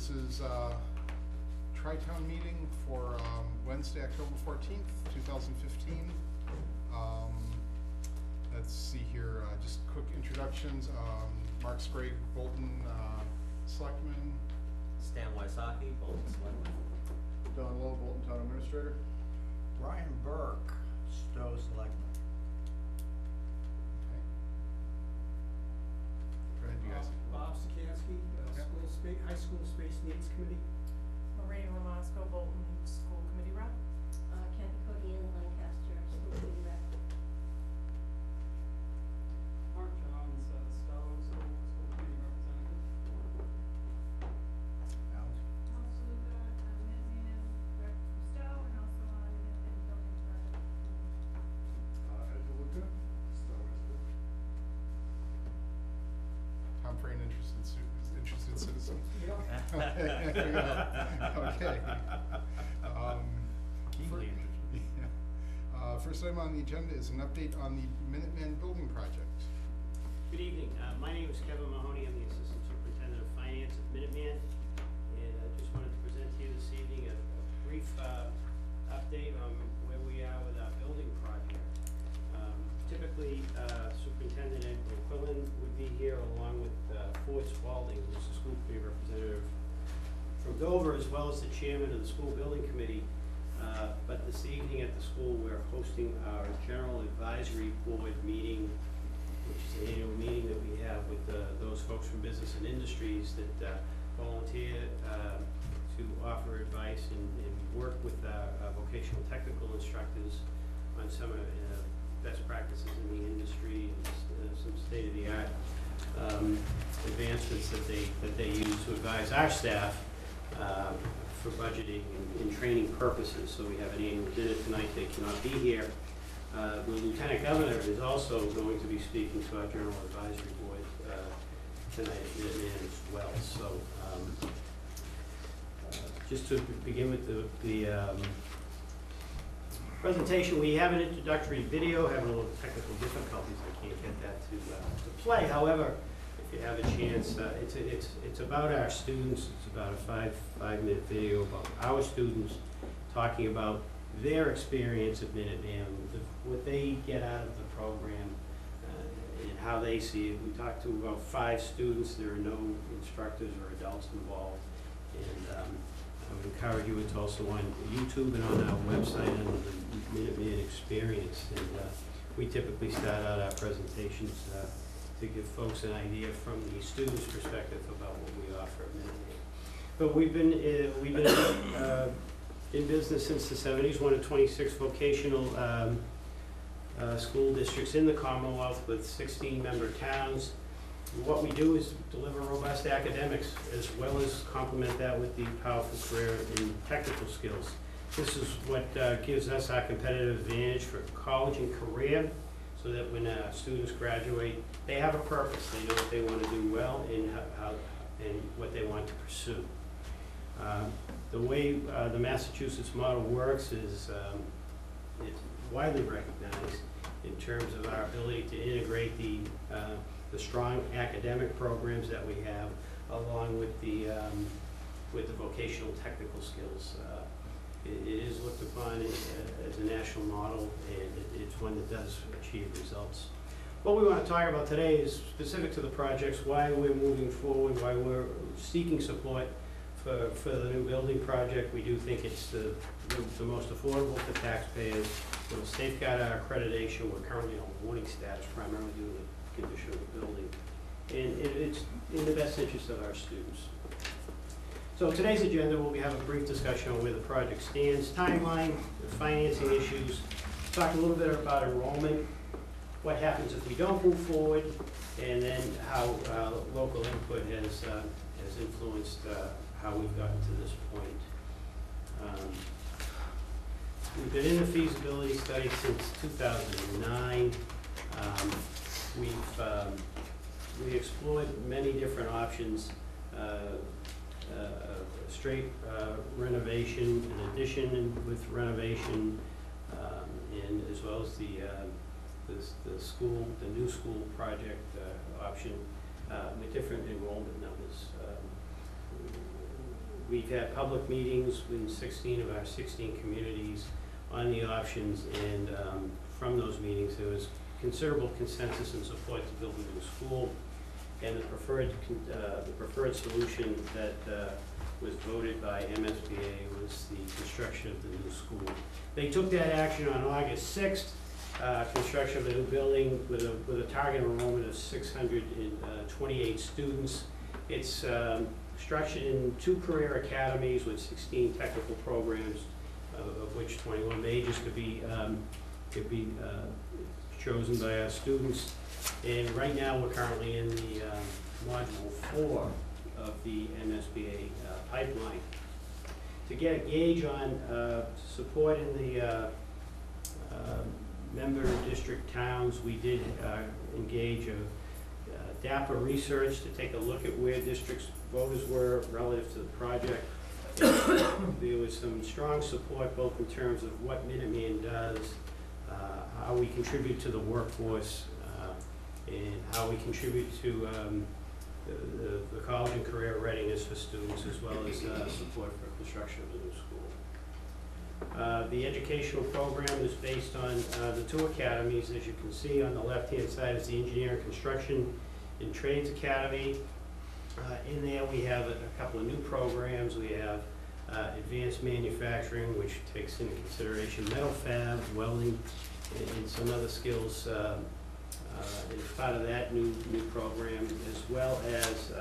This is Tri-Town meeting for Wednesday, October 14th, 2015. Let's see here, just quick introductions. Mark Sprague, Bolton Selectman. Stan Wysocki, Bolton Selectman. Don Lowe, Bolton Town Administrator. Brian Burke, Stowe Selectman. Okay. Go ahead, you guys. Bob Sikansky, Yep. High School Space Needs Committee. Lorraine Ramasco, Bolton School Committee Rep. Kathy Codian, Lancaster School Committee Rep. Mark Johns, Stowe School Committee Representative. Alex? Also got Nancy Rep from Stowe and also on Independent Building Project. Ed DeLuca, Stowe resident. Tom Frayne, interested citizen. Okay. Keenly interested. Yeah. First item on the agenda is an update on the Minuteman building project. Good evening. My name is Kevin Mahoney. I'm the Assistant Superintendent of Finance at Minuteman. And I just wanted to present to you this evening a brief update on where we are with our building project. Typically, Superintendent Ed Quillen would be here along with Ford Spalding, who's the school committee representative from Dover, as well as the chairman of the school building committee. But this evening at the school, we're hosting our general advisory board meeting, which is an annual meeting that we have with those folks from business and industries that volunteer to offer advice and work with our vocational technical instructors on some of best practices in the industry and some state-of-the-art advancements that they use to advise our staff for budgeting and training purposes. So we have an annual dinner tonight. They cannot be here. The Lieutenant Governor is also going to be speaking to our General Advisory Board tonight at Minuteman as well. So just to begin with the presentation, we have an introductory video. Having a little technical difficulties, I can't get that to play. However, if you have a chance, it's about our students. It's about a five-minute video about our students talking about their experience at Minuteman, what they get out of the program, and how they see it. We talked to about 5 students. There are no instructors or adults involved, and I would encourage you. It's also on YouTube and on our website under the Minuteman Experience. And we typically start out our presentations to give folks an idea from the students' perspective about what we offer at Minuteman. But we've been in business since the 70s, one of 26 vocational school districts in the Commonwealth with 16 member towns. What we do is deliver robust academics as well as complement that with the powerful career and technical skills. This is what gives us our competitive advantage for college and career, so that when students graduate, they have a purpose. They know what they want to do well and and what they want to pursue. The way the Massachusetts model works is it's widely recognized in terms of our ability to integrate the strong academic programs that we have, along with the vocational technical skills. It is looked upon as a national model, and it's one that does achieve results. What we want to talk about today is specific to the projects, why we're moving forward, why we're seeking support for the new building project. We do think it's the most affordable for taxpayers. It will safeguard our accreditation. We're currently on warning status, primarily due to the condition of the building. And it's in the best interest of our students. So today's agenda, we'll have a brief discussion on where the project stands, timeline, the financing issues, talk a little bit about enrollment, what happens if we don't move forward, and then how local input has influenced how we've gotten to this point. We've been in the feasibility study since 2009. We explored many different options, straight renovation, an addition with renovation, and as well as the new school project option with different enrollment numbers. We've had public meetings in 16 of our 16 communities on the options, and from those meetings, there was considerable consensus and support to build a new school. And the preferred solution that was voted by MSBA was the construction of the new school. They took that action on August 6th, construction of a new building with a target enrollment of 628 students. It's structured in 2 career academies with 16 technical programs, of which 21 majors could be chosen by our students. And right now, we're currently in the module 4 of the MSBA pipeline. To get a gauge on support in the member district towns, we did engage DAPA research to take a look at where districts' voters were relative to the project. There was some strong support both in terms of what Minuteman does, how we contribute to the workforce, and how we contribute to the college and career readiness for students, as well as support for construction of the new school. The educational program is based on the 2 academies. As you can see on the left-hand side is the Engineering, Construction, and Trades Academy. In there we have a couple of new programs. We have Advanced Manufacturing, which takes into consideration metal fab, welding, and some other skills as part of that new program, as well as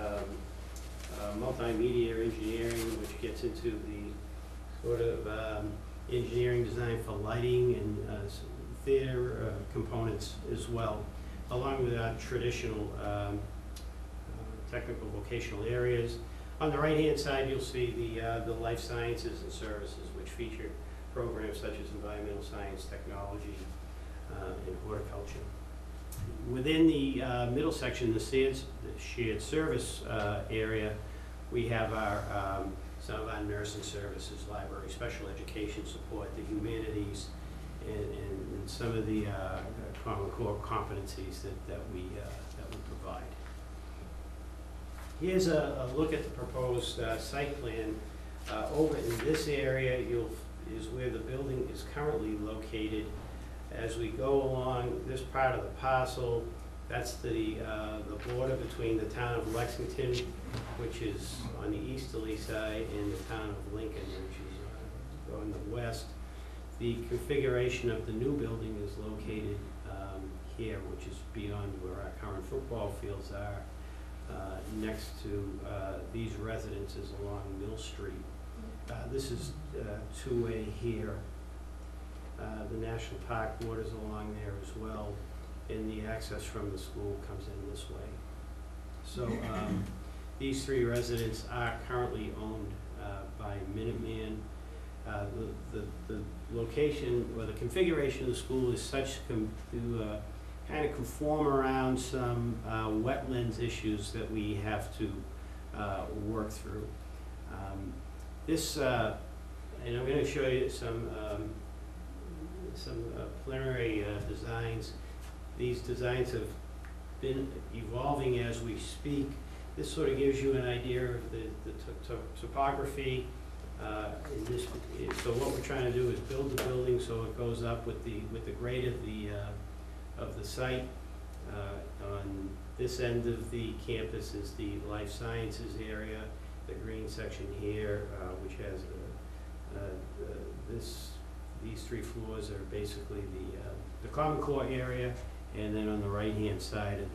multimedia engineering, which gets into the sort of engineering design for lighting and theater components as well, along with our traditional technical vocational areas. On the right-hand side, you'll see the life sciences and services, which feature programs such as environmental science, technology, and horticulture. Within the middle section, the shared service area, we have our some of our nursing services, library, special education support, the humanities, and some of the common core competencies that we provide. Here's a look at the proposed site plan. Over in this area is where the building is currently located. As we go along this part of the parcel, that's the border between the town of Lexington, which is on the easterly side, and the town of Lincoln, which is on the west. The configuration of the new building is located here, which is beyond where our current football fields are, next to these residences along Mill Street. This is two-way here. The National Park borders along there as well, and the access from the school comes in this way. So these 3 residents are currently owned by Minuteman. The location or the configuration of the school is such to kind of conform around some wetlands issues that we have to work through. And I'm going to show you some preliminary designs. These designs have been evolving as we speak. This sort of gives you an idea of the topography. So what we're trying to do is build the building so it goes up with the grade of the site. On this end of the campus is the life sciences area, the green section here, which has these 3 floors are basically the common core area, and then on the right-hand side of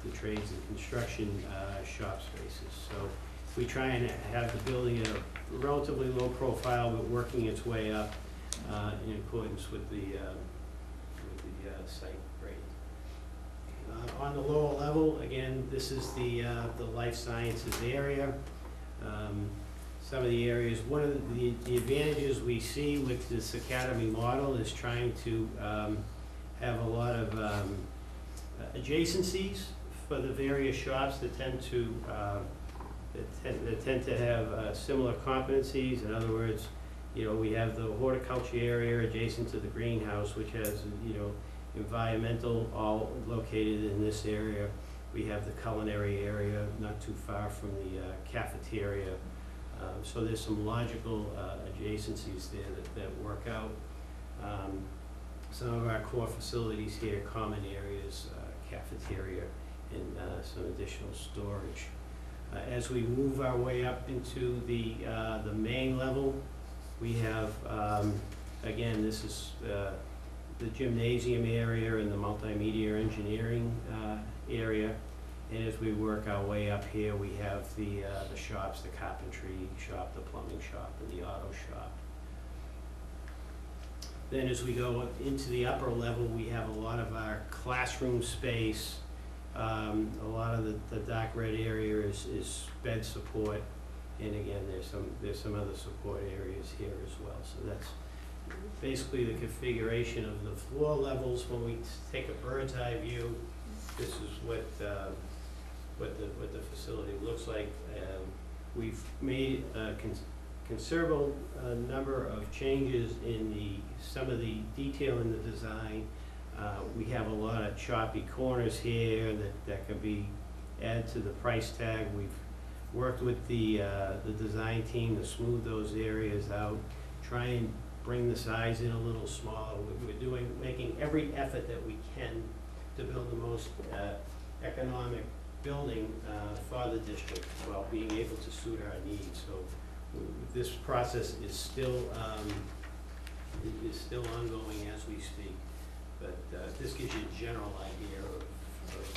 the trades and construction shop spaces. So we try and have the building at a relatively low profile, but working its way up in accordance with the site grade. On the lower level, again, this is the life sciences area. Some of the areas, one of the advantages we see with this academy model is trying to have a lot of adjacencies for the various shops that tend to have similar competencies. In other words, we have the horticulture area adjacent to the greenhouse, which has environmental all located in this area. We have the culinary area not too far from the cafeteria. So there's some logical adjacencies there that work out. Some of our core facilities here, common areas, cafeteria, and some additional storage. As we move our way up into the main level, we have, again, this is the gymnasium area and the multimedia engineering area. And as we work our way up here, we have the shops, the carpentry shop, the plumbing shop, and the auto shop. Then as we go up into the upper level, we have a lot of our classroom space. A lot of the dark red area is bed support. And again, there's some other support areas here as well. So that's basically the configuration of the floor levels. When we take a bird's eye view, this is what the facility looks like. We've made a considerable number of changes in some of the detail in the design. We have a lot of choppy corners here that can be added to the price tag. We've worked with the design team to smooth those areas out, try and bring the size in a little smaller. We're making every effort that we can to build the most economic building for the district while being able to suit our needs. So this process is still ongoing as we speak, but this gives you a general idea of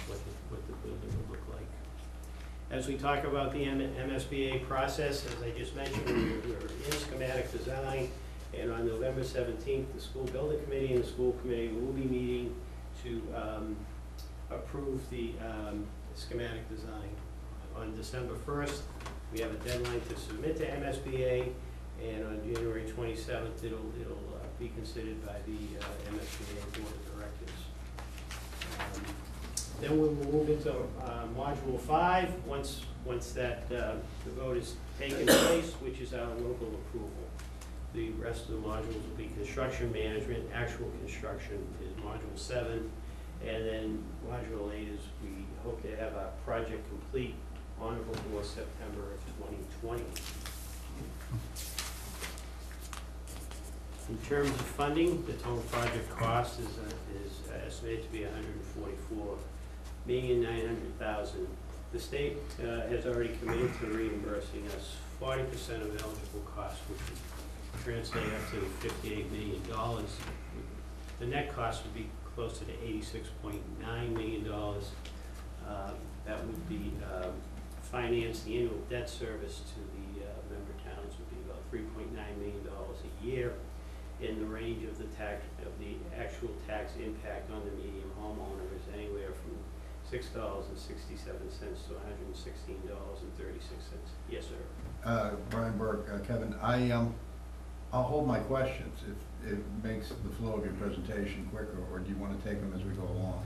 what the building would look like. As we talk about the MSBA process, as I just mentioned, we're in schematic design, and on November 17th, the school building committee and the school committee will be meeting to approve the schematic design. On December 1st, we have a deadline to submit to MSBA, and on January 27th, it'll be considered by the MSBA Board of Directors. Then we'll move into Module 5, once that the vote is taken place, which is our local approval. The rest of the modules will be construction management. Actual construction is Module 7, and then Module 8 is we hope to have our project complete on or before September of 2020. In terms of funding, the total project cost is estimated to be $144,900,000. The state has already committed to reimbursing us 40% of eligible costs, which would translate up to $58 million. The net cost would be closer to $86.9 million. That would be finance. The annual debt service to the member towns would be about $3.9 million a year, in the range of the actual tax impact on the median homeowner is anywhere from $6.67 to $116.36. Yes, sir. Brian Burke, Kevin, I'll hold my questions if it makes the flow of your presentation quicker, or do you want to take them as we go along?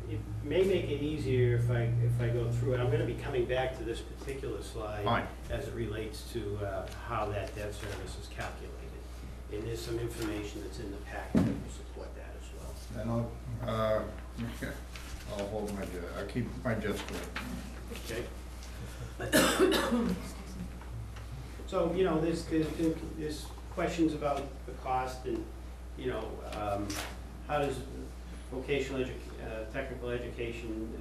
It may make it easier if I go through it. I'm going to be coming back to this particular slide. Fine. As it relates to how that debt service is calculated. And there's some information that's in the packet that will support that as well. Then I'll hold my, I'll keep my just for it. Okay. So, you know, there's questions about the cost and, you know, how does vocational technical education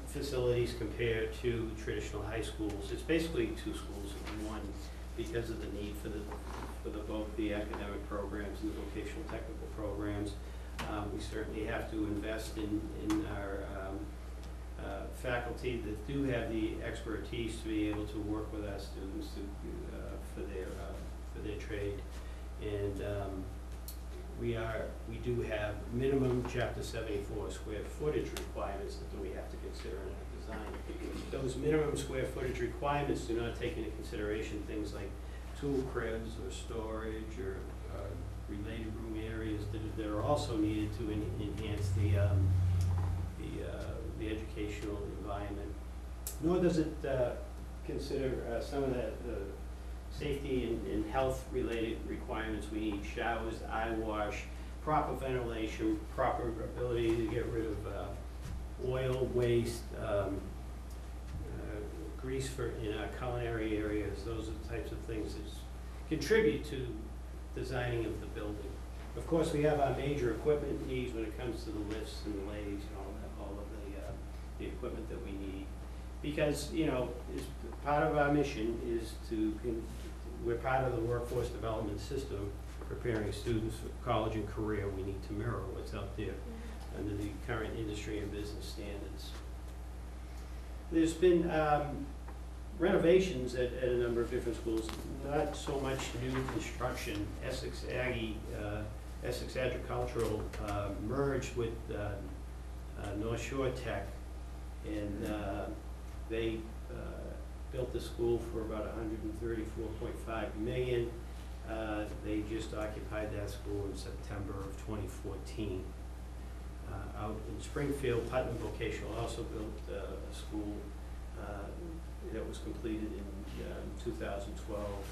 facilities compare to traditional high schools? It's basically two schools in one because of the need for both the academic programs and the vocational technical programs. We certainly have to invest in our faculty that do have the expertise to be able to work with our students for their trade, and we do have minimum Chapter 74 square footage requirements that we have to consider in our design. Those minimum square footage requirements do not take into consideration things like tool cribs or storage or related room areas that are also needed to enhance the educational environment. Nor does it consider some of the safety and health related requirements. We need showers, eye wash, proper ventilation, proper ability to get rid of oil waste, grease in our culinary areas. Those are the types of things that contribute to designing of the building. Of course, we have our major equipment needs when it comes to the lifts and the lathes and all of the equipment that we need. Because, you know, part of our mission is we're part of the workforce development system, preparing students for college and career. We need to mirror what's out there under the current industry and business standards. There's been renovations at a number of different schools, not so much new construction. Essex Agricultural merged with North Shore Tech, and they built the school for about $134.5 million. They just occupied that school in September of 2014. Out in Springfield, Putnam Vocational also built a school that was completed in 2012,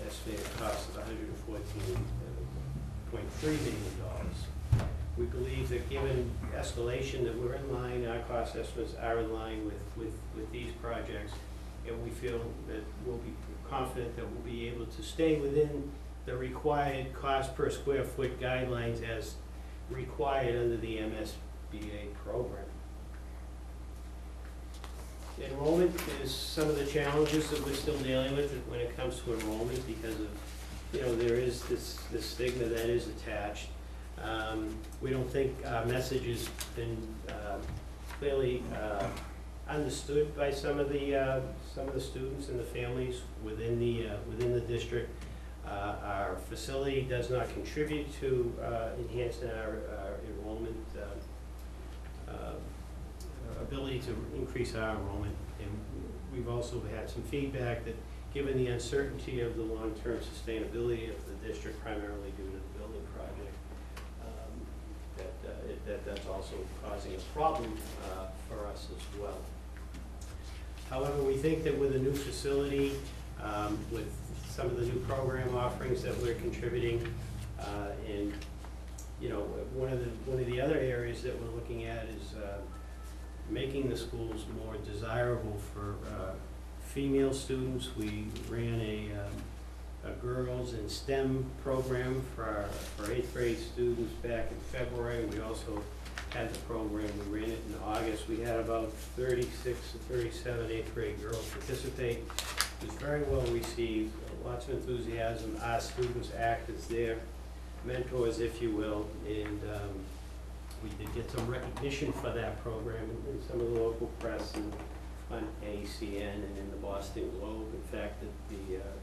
estimated cost of $114.3 million. We believe that given escalation that we're in line, our cost estimates are in line with these projects, and we feel that we'll be confident that we'll be able to stay within the required cost per square foot guidelines as required under the MSBA program. Enrollment is some of the challenges that we're still dealing with when it comes to enrollment, because of, you know, there is this stigma that is attached. We don't think our message has been clearly understood by some of the students and the families within the district. Our facility does not contribute to enhancing our enrollment ability to increase our enrollment, and we've also had some feedback that given the uncertainty of the long-term sustainability of the district, primarily due to the building project, that's also causing a problem for us as well. However, we think that with a new facility, with some of the new program offerings that we're contributing, and you know, one of the other areas that we're looking at is making the schools more desirable for female students. We ran a girls in STEM program for 8th grade students back in February. We also had the program, we ran it in August. We had about 36 to 37 8th grade girls participate. It was very well received, lots of enthusiasm. Our students act as their mentors, if you will, and we did get some recognition for that program in some of the local press and on ACN and in the Boston Globe. In fact,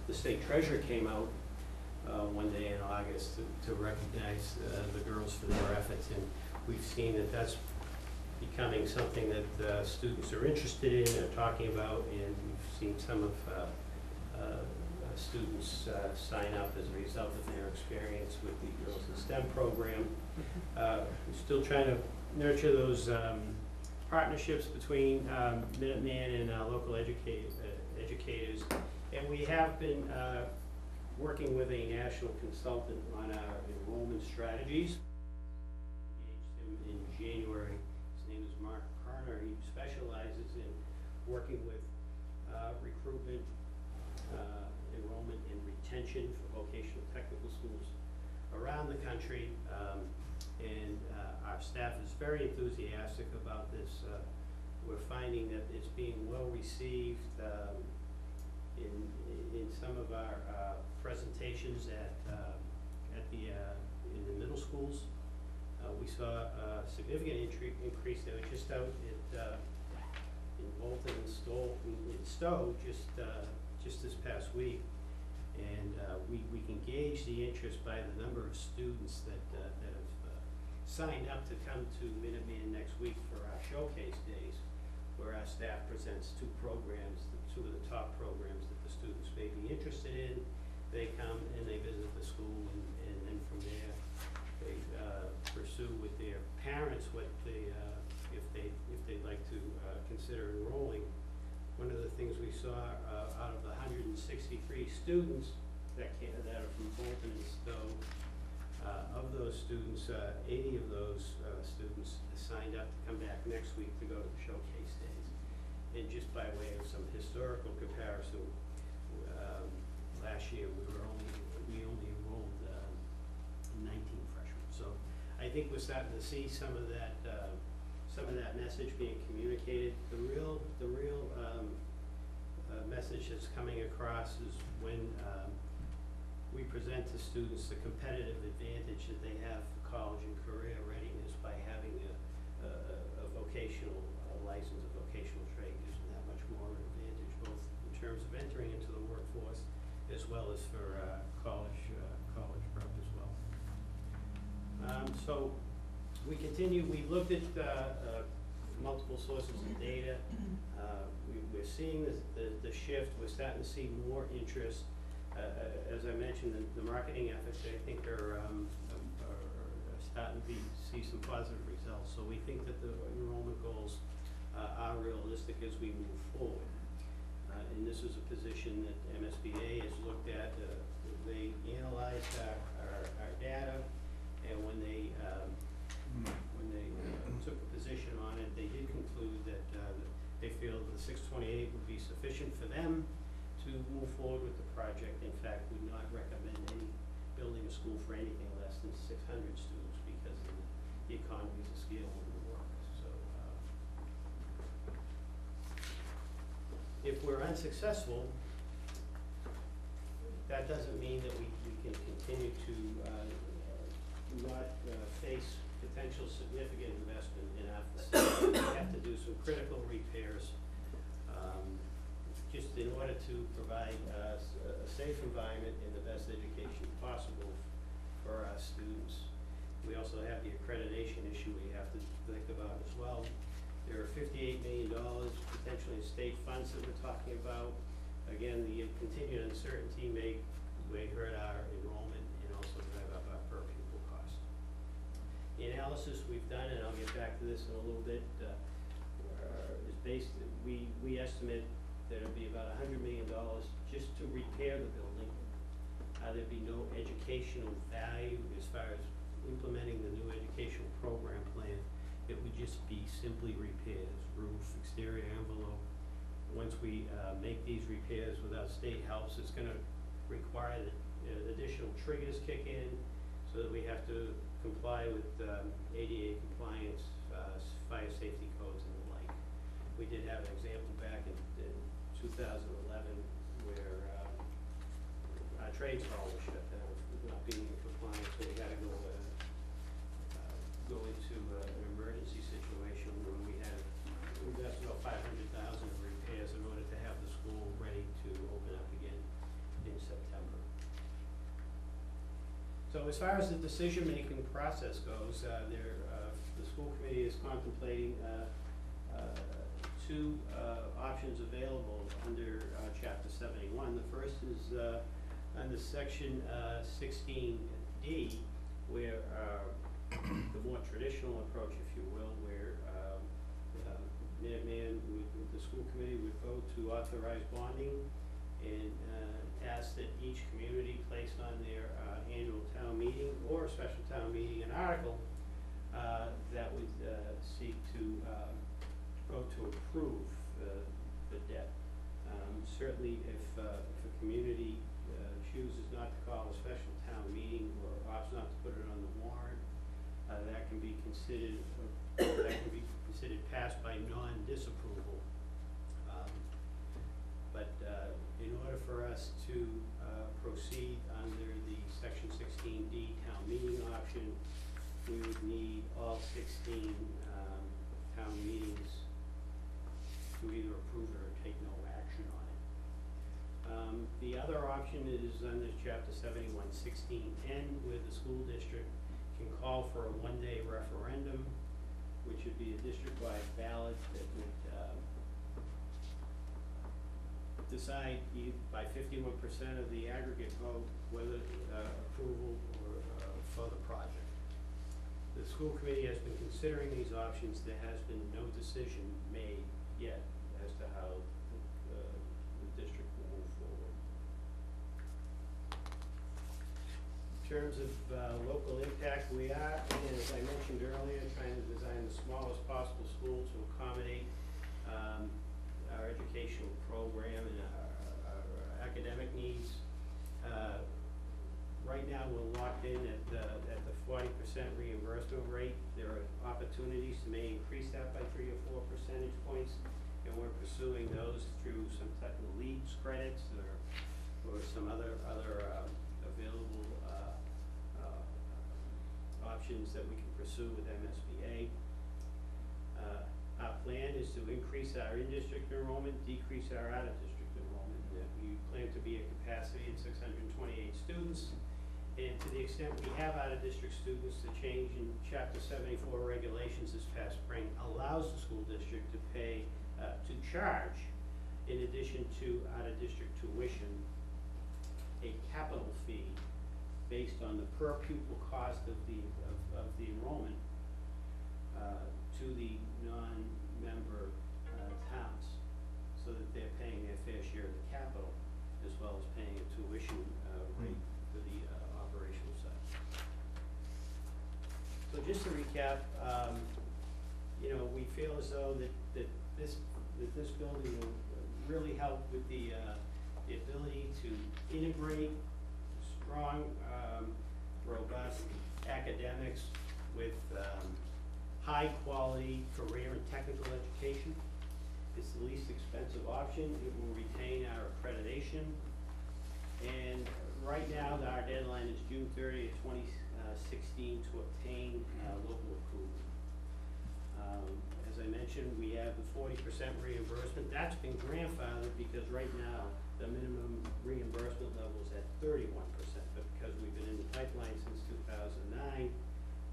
the state treasurer came out one day in August to recognize the girls for their efforts, and we've seen that that's becoming something that students are interested in and are talking about, and we've seen some of students sign up as a result of their experience with the Girls in STEM program. We're still trying to nurture those partnerships between Minuteman and local educators, and we have been working with a national consultant on our enrollment strategies. Engaged him in January. His name is Mark Kerner. He specializes in working with recruitment, enrollment, and retention for vocational technical schools around the country, and our staff is very enthusiastic about this. We're finding that it's being well received in some of our presentations in the middle schools. We saw a significant increase there just out in Bolton and Stowe just this past week, and we can gauge the interest by the number of students that have signed up to come to Minuteman next week for our showcase days, where our staff presents two of the top programs that the students may be interested in. They come and they visit the school, and then from there they pursue with their parents what if they'd like to consider enrolling. One of the things we saw out of the 163 students that are from Bolton and Stowe, of those students, 80 of those students signed up to come back next week to go to the showcase days. And just by way of some historical comparison, last year we only enrolled 19 freshmen. So I think we're starting to see some of that message being communicated. The real message that's coming across is when we present to students the competitive advantage that they have for college and career readiness by having a vocational license, a vocational trade gives them that much more advantage, both in terms of entering into the workforce as well as for college prep as well. So we continue. We looked at multiple sources of data. We're seeing the shift. We're starting to see more interest. As I mentioned, the marketing efforts, I think, are starting to see some positive results. So we think that the enrollment goals are realistic as we move forward. And this is a position that MSBA has looked at. They analyzed our data, and when they took a position on it, they did conclude that they feel the 628 would be sufficient for them to move forward with the project. In fact, would not recommend building a school for anything less than 600 students because of the economies of scale wouldn't work. So if we're unsuccessful, that doesn't mean that we can continue to not face potential significant investment in our facility. We have to do some critical repairs just in order to provide a safe environment and the best education possible for our students. We also have the accreditation issue we have to think about as well. There are $58 million potentially in state funds that we're talking about. Again, the continued uncertainty may hurt our enrollment and also drive up our per pupil cost. The analysis we've done, and I'll get back to this in a little bit, is based, we estimate that it'll be about $100 million just to repair the building. There'd be no educational value as far as implementing the new educational program plan. It would just be simply repairs, roof, exterior envelope. Once we make these repairs without state help, it's gonna require that additional triggers kick in so that we have to comply with ADA compliance, fire safety codes and the like. We did have an example back in 2011 where our trades hall was shut down, not being in compliance, so we had to go into an emergency situation where we invested about $500,000 in repairs in order to have the school ready to open up again in September. So as far as the decision-making process goes, the school committee is contemplating two options available under Chapter 71. The first is under Section 16D, where the more traditional approach, if you will, where the school committee would vote to authorize bonding and ask that each community place on their annual town meeting or a special town meeting an article that would seek to vote to approve the debt. Certainly if a community chooses not to call a special town meeting or opts not to put it on the warrant, that can be considered passed by non-disapproval. But in order for us to proceed under the Section 16D town meeting option, we would need all 16 town meetings to either approve it or take no action on it. The other option is under Chapter 7116N, where the school district can call for a one-day referendum, which would be a district-wide ballot that would decide by 51% of the aggregate vote whether approval or for the project. The school committee has been considering these options. There has been no decision made yet as to how the district will move forward. In terms of local impact, we are, and as I mentioned earlier, trying to design the smallest possible school to accommodate our educational program and our academic needs. Right now, we're locked in at the 40% reimbursement rate. There are opportunities to may increase that by 3 or 4 percentage points, and we're pursuing those through some type of leads credits or some other available options that we can pursue with MSBA. Our plan is to increase our in-district enrollment, decrease our out-of-district enrollment. We plan to be at capacity at 628 students. And to the extent we have out-of-district students, the change in Chapter 74 regulations this past spring allows the school district to pay, to charge, in addition to out-of-district tuition, a capital fee based on the per pupil cost of the enrollment to the non-member towns, so that they're paying their fair share of the capital as well as paying a tuition rate for the operational side. So just to recap, we feel as though that this building will really help with the ability to integrate strong, robust academics with high-quality career and technical education. It's the least expensive option. It will retain our accreditation. And right now, our deadline is June 30th, 2016 to obtain local approval. As I mentioned, we have the 40% reimbursement. That's been grandfathered because right now, the minimum reimbursement level is at 31%, but because we've been in the pipeline since 2009,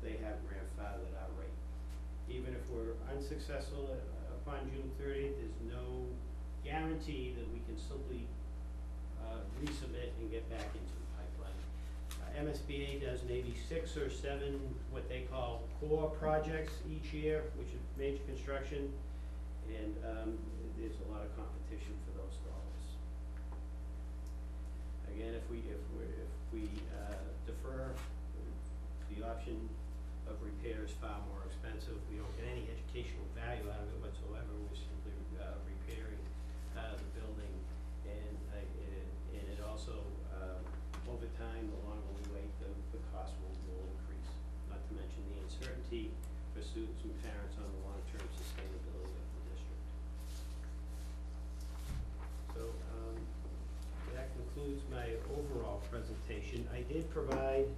they have grandfathered our rate. Even if we're unsuccessful upon June 30th, there's no guarantee that we can simply resubmit and get back into the pipeline. MSBA does maybe 6 or 7 what they call core projects each year, which is major construction, and there's a lot of competition for those dollars. Again, if we defer, the option of repair is far more expensive. We don't get any educational value out of it whatsoever. We're simply repairing the building, and it also, over time, the longer we wait, the cost will increase. Not to mention the uncertainty for students and parents on the long-term sustainability of the district. So that concludes my overall presentation. I did provide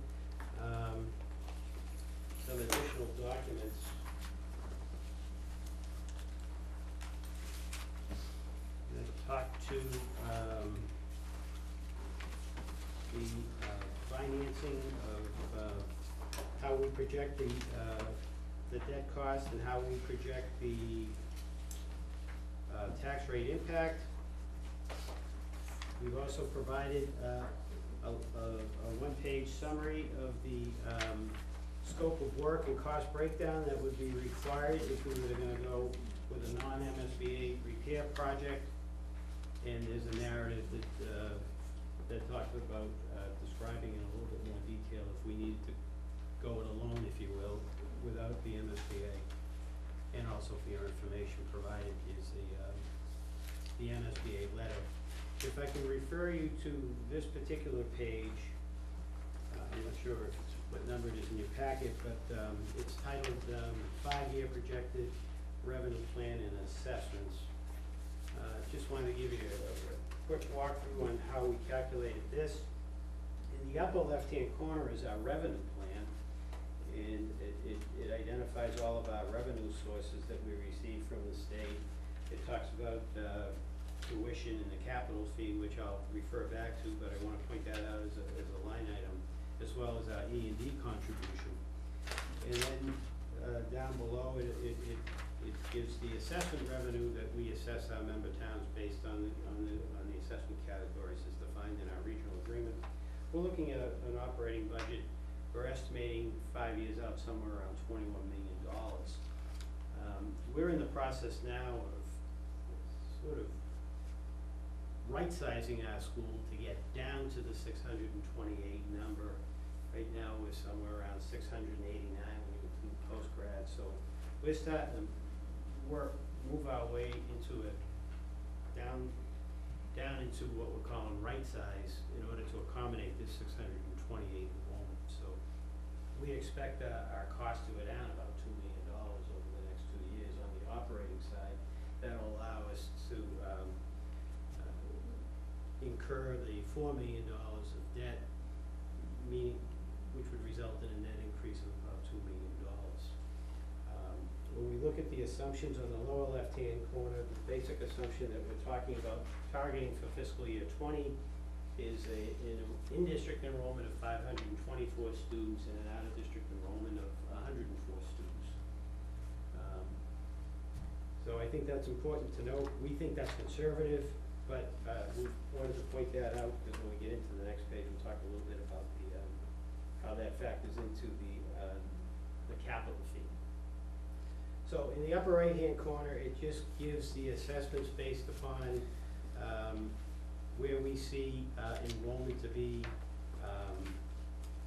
some additional documents. I'm going to talk to the financing of how we project the debt cost and how we project the tax rate impact. We've also provided a one-page summary of the scope of work and cost breakdown that would be required if we were going to go with a non-MSBA repair project. And there's a narrative that talks about describing in a little bit more detail if we needed to go it alone, if you will, without the MSBA. And also for your information provided is the MSBA letter. If I can refer you to this particular page, I'm not sure what number it is in your packet, but it's titled 5-Year Projected Revenue Plan and Assessments. Just wanted to give you a quick walkthrough on how we calculated this. In the upper left-hand corner is our revenue plan, and it identifies all of our revenue sources that we receive from the state. It talks about tuition and the capital fee, which I'll refer back to, but I want to point that out as a line item, as well as our E&D contribution. And then down below, it gives the assessment revenue that we assess our member towns based on the assessment categories as defined in our regional agreement. We're looking at an operating budget. We're estimating 5 years out somewhere around $21 million. We're in the process now of sort of right-sizing our school to get down to the 628 number. Right now, we're somewhere around 689 when you include post-grad. So we're starting to move our way into a down into what we're calling right size in order to accommodate this 628 enrollment. So we expect our cost to go down about $2 million over the next 2 years on the operating side. That'll allow us to incur the $4 million of debt, which would result in a net increase of about $2 million. When we look at the assumptions on the lower left-hand corner, the basic assumption that we're talking about targeting for fiscal year 20 is an in-district enrollment of 524 students and an out-of-district enrollment of 104 students. So I think that's important to note. We think that's conservative, but we wanted to point that out because when we get into the next page, we'll talk a little bit about how that factors into the capital fee. So in the upper right-hand corner, it just gives the assessments based upon where we see enrollment to be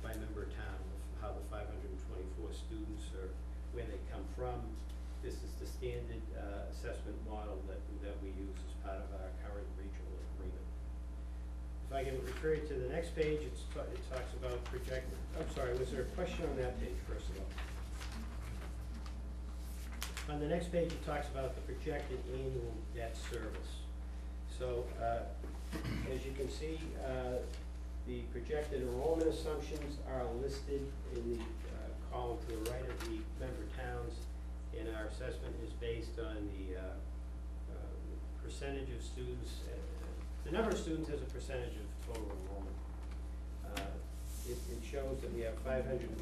by member town, how the 524 students are, where they come from. This is the standard assessment model that we use as part of our current regional agreement. If I can refer you to the next page, it talks about projected. I'm sorry, was there a question on that page first of all? On the next page, it talks about the projected annual debt service. So, as you can see, the projected enrollment assumptions are listed in the column to the right of the member towns, and our assessment is based on the percentage of students, the number of students as a percentage of total enrollment. It shows that we have 527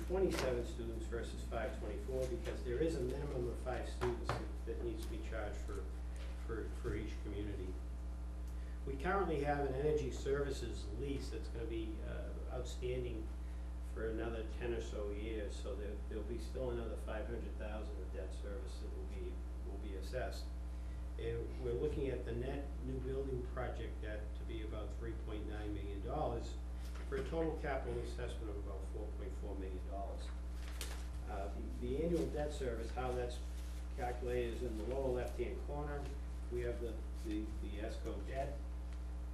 students versus 524 because there is a minimum of 5 students that needs to be charged for each community. We currently have an energy services lease that's going to be outstanding for another 10 or so years, so there'll be still another 500,000 of debt service that will be assessed. And we're looking at the net new building project debt to be about $3.9 million. For a total capital assessment of about $4.4 million. The annual debt service, how that's calculated is in the lower left-hand corner. We have the ESCO debt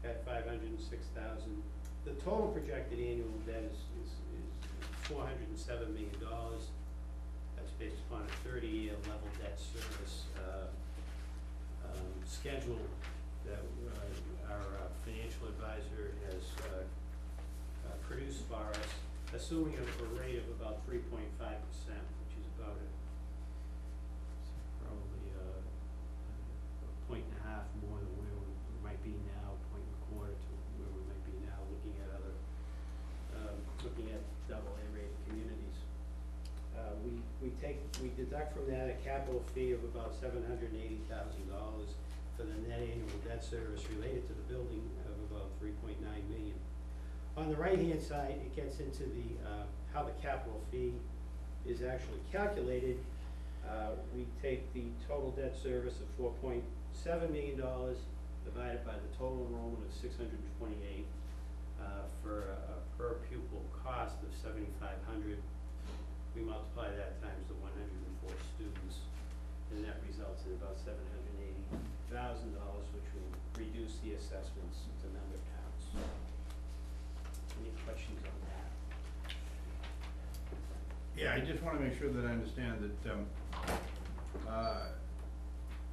at $506,000. The total projected annual debt is $407 million. That's based upon a 30-year level debt service schedule that our financial advisor has produced for us, assuming a rate of about 3.5%, which is about probably a point and a half more than where we might be now, point and a quarter to where we might be now, looking at other, looking at AA rated communities. We deduct from that a capital fee of about $780,000 for the net annual debt service related to the building of about $3.9 million. On the right-hand side, it gets into the how the capital fee is actually calculated. We take the total debt service of $4.7 million divided by the total enrollment of 628 for a per pupil cost of $7,500. We multiply that times the 104 students, and that results in about $780,000, which will reduce the assessments to member towns. Any questions on that? Yeah, I just want to make sure that I understand that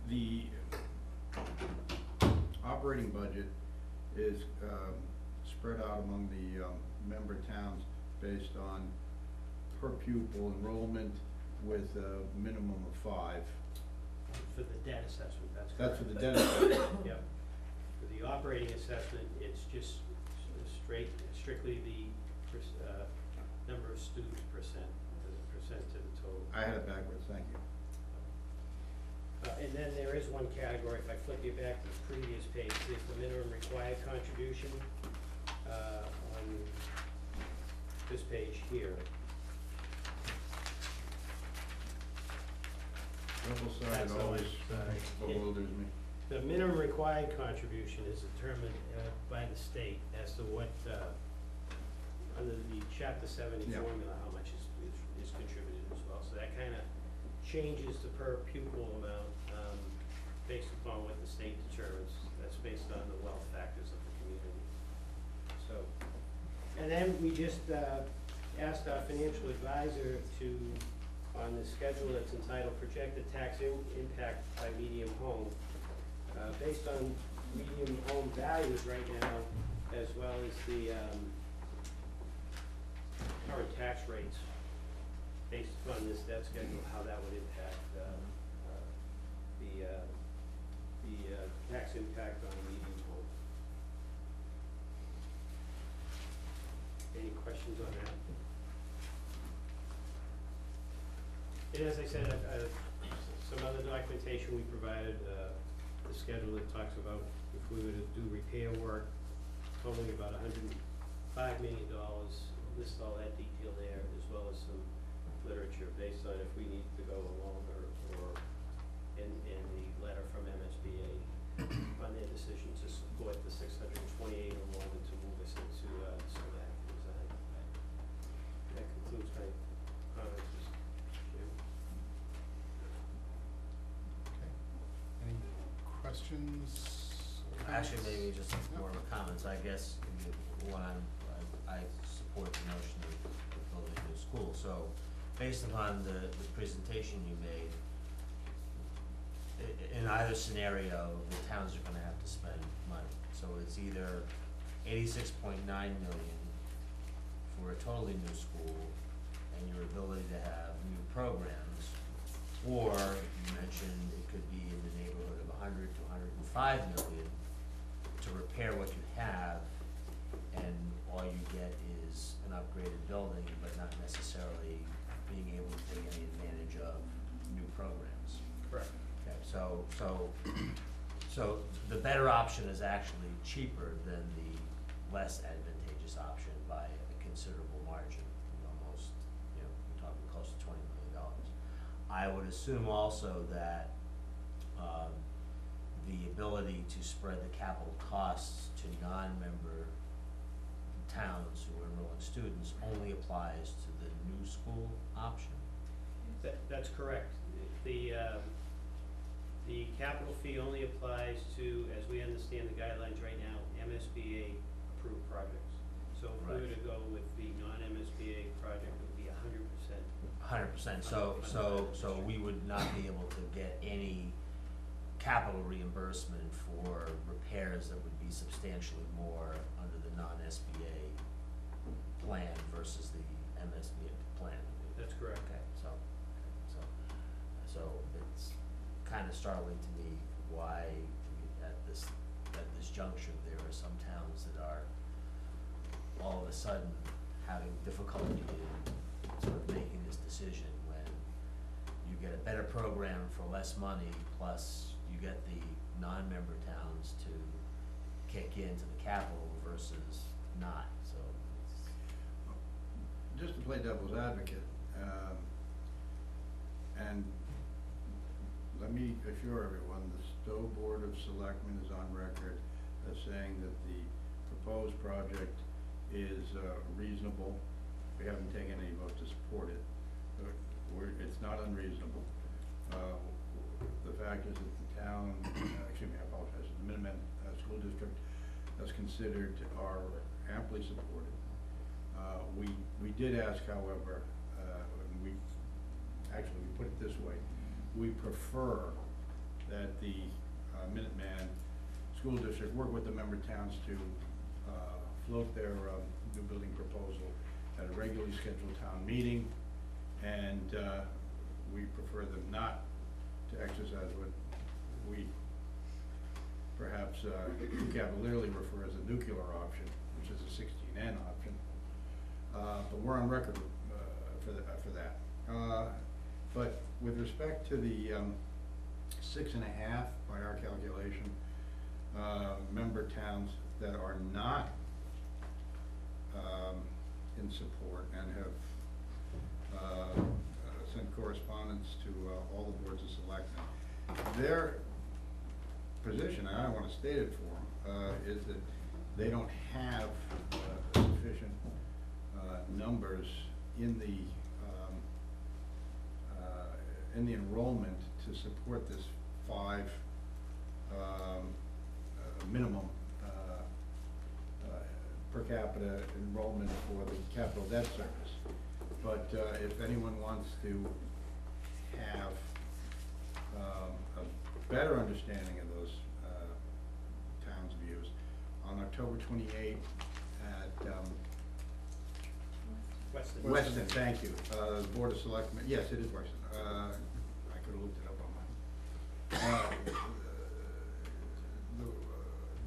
the operating budget is spread out among the member towns based on per pupil enrollment with a minimum of 5. For the debt assessment, that's correct. That's for the debt assessment. Yep. For the operating assessment, it's just strictly the number of students percent, as a percent to the total. I had it backwards, thank you. And then there is one category, if I flip you back to the previous page, there's the minimum required contribution on this page here. Double-sided That's the one, always sorry. bewilders me. The minimum required contribution is determined by the state as to what, under the Chapter 70 Yeah. formula, how much is contributed as well. So that kind of changes the per pupil amount. based upon what the state determines. That's based on the wealth factors of the community. So, and then we just asked our financial advisor to, on the schedule that's entitled Projected Tax Impact by Medium Home, based on medium home values right now, as well as the current tax rates, based upon this debt schedule, how that would impact the tax impact on a medium home. Any questions on that? And as I said, some other documentation we provided, the schedule that talks about if we were to do repair work totaling about $105 million, list all that detail there, as well as some literature based on if we need to go along or in the letter from MSBA on their decision to support the 628 enrollment to move us into select design. That concludes my comments, Mr. Chairman. Okay. Any questions? Actually, maybe just No. more of a comment, so I guess, I support the notion of building a new school, so based upon the presentation you made, in either scenario, the towns are gonna have to spend money, so it's either 86.9 million for a totally new school and your ability to have new programs, or you mentioned it could be in the neighborhood of 100 to 105 million to repair what you have, and all you get is an upgraded building, but not necessarily being able to take any advantage of new programs. Correct. Okay, so the better option is actually cheaper than the less advantageous option by a considerable margin, almost, we're talking close to $20 million. I would assume also that, the ability to spread the capital costs to non-member towns who are enrolling students only applies to the new school option. That's correct. The capital fee only applies to, as we understand the guidelines right now, MSBA approved projects. So if we were to go with the non-MSBA project, it would be 100%. 100%, so we would not be able to get any capital reimbursement for repairs that would be substantially more under the non-SBA plan versus the MSBA plan. That's correct. Okay, so it's kind of startling to me why at this juncture there are some towns that are all of a sudden having difficulty in sort of making this decision when you get a better program for less money, plus you get the non-member towns to kick into the capital versus not, so it's. Just to play devil's advocate, and let me assure everyone, the Stowe Board of Selectmen is on record as saying that the proposed project is reasonable. We haven't taken any vote to support it, but it's not unreasonable. The fact is that the town, excuse me, I apologize, the Minuteman School District as considered are amply supported. We did ask, however, and we put it this way, we prefer that the Minuteman School District work with the member towns to float their new building proposal at a regularly scheduled town meeting, and we prefer them not to exercise what we perhaps cavalierly refer as a nuclear option, which is a 16N option. But we're on record for that. But with respect to the 6.5, by our calculation, member towns that are not in support and have sent correspondence to all the boards of selectmen, their position, and I don't want to state it for them, is that they don't have sufficient numbers in the enrollment to support this 5 minimum per capita enrollment for the capital debt service. But if anyone wants to have a better understanding of those towns' views, on October 28th at Weston. Weston, thank you, Board of Selectmen, yes, it is Weston, I could've looked it up on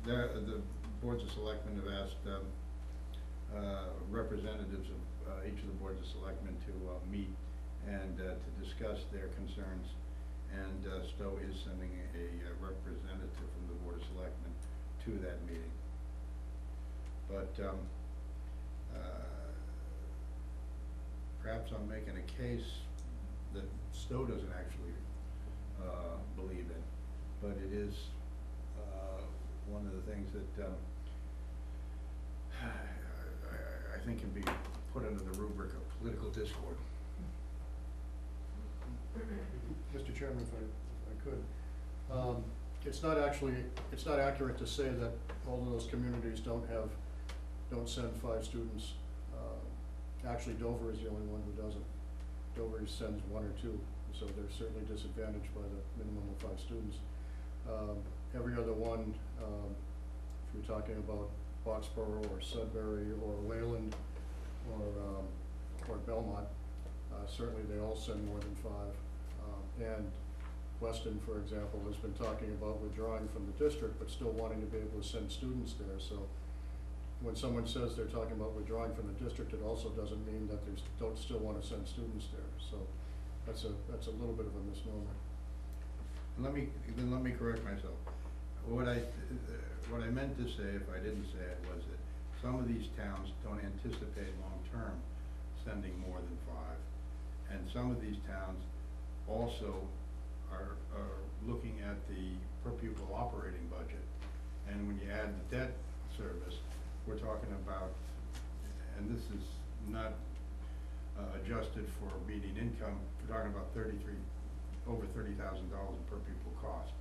mine. The boards of selectmen have asked representatives of each of the boards of selectmen to meet and to discuss their concerns. And Stowe is sending a representative from the board of selectmen to that meeting. But perhaps I'm making a case that Stowe doesn't actually believe in, but it is one of the things that I think can be put under the rubric of political discord. Mr. Chairman, if I could, it's not accurate to say that all of those communities don't send 5 students. Actually, Dover is the only one who doesn't. Dover sends 1 or 2, so they're certainly disadvantaged by the minimum of 5 students. Every other one, if you're talking about Boxborough or Sudbury or Wayland or Belmont, certainly they all send more than 5. And Weston, for example, has been talking about withdrawing from the district, but still wanting to be able to send students there. So when someone says they're talking about withdrawing from the district, it also doesn't mean that they don't still want to send students there. So that's a little bit of a misnomer. Let me correct myself. What I meant to say, if I didn't say it, was that some of these towns don't anticipate long-term sending more than 5. And some of these towns also are looking at the per pupil operating budget. And when you add the debt service, we're talking about, and this is not adjusted for median income, we're talking about over $30,000 in per pupil cost.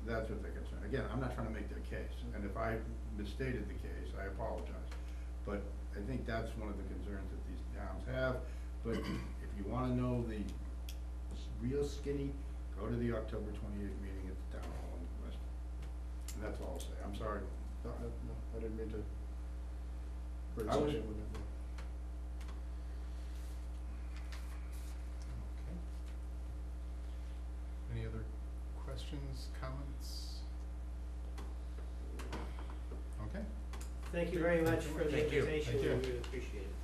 That's what they're concerned. Again, I'm not trying to make their case, and if I misstated the case, I apologize. But I think that's one of the concerns that these towns have. But if you want to know the real skinny, go to the October 28th meeting at the town hall in Weston. And that's all I'll say. I'm sorry. No, I didn't mean to I was- criticize you with it. Okay. Any other questions, comments? Okay. Thank you very much for the Thank you. invitation, Thank we you. really appreciate it.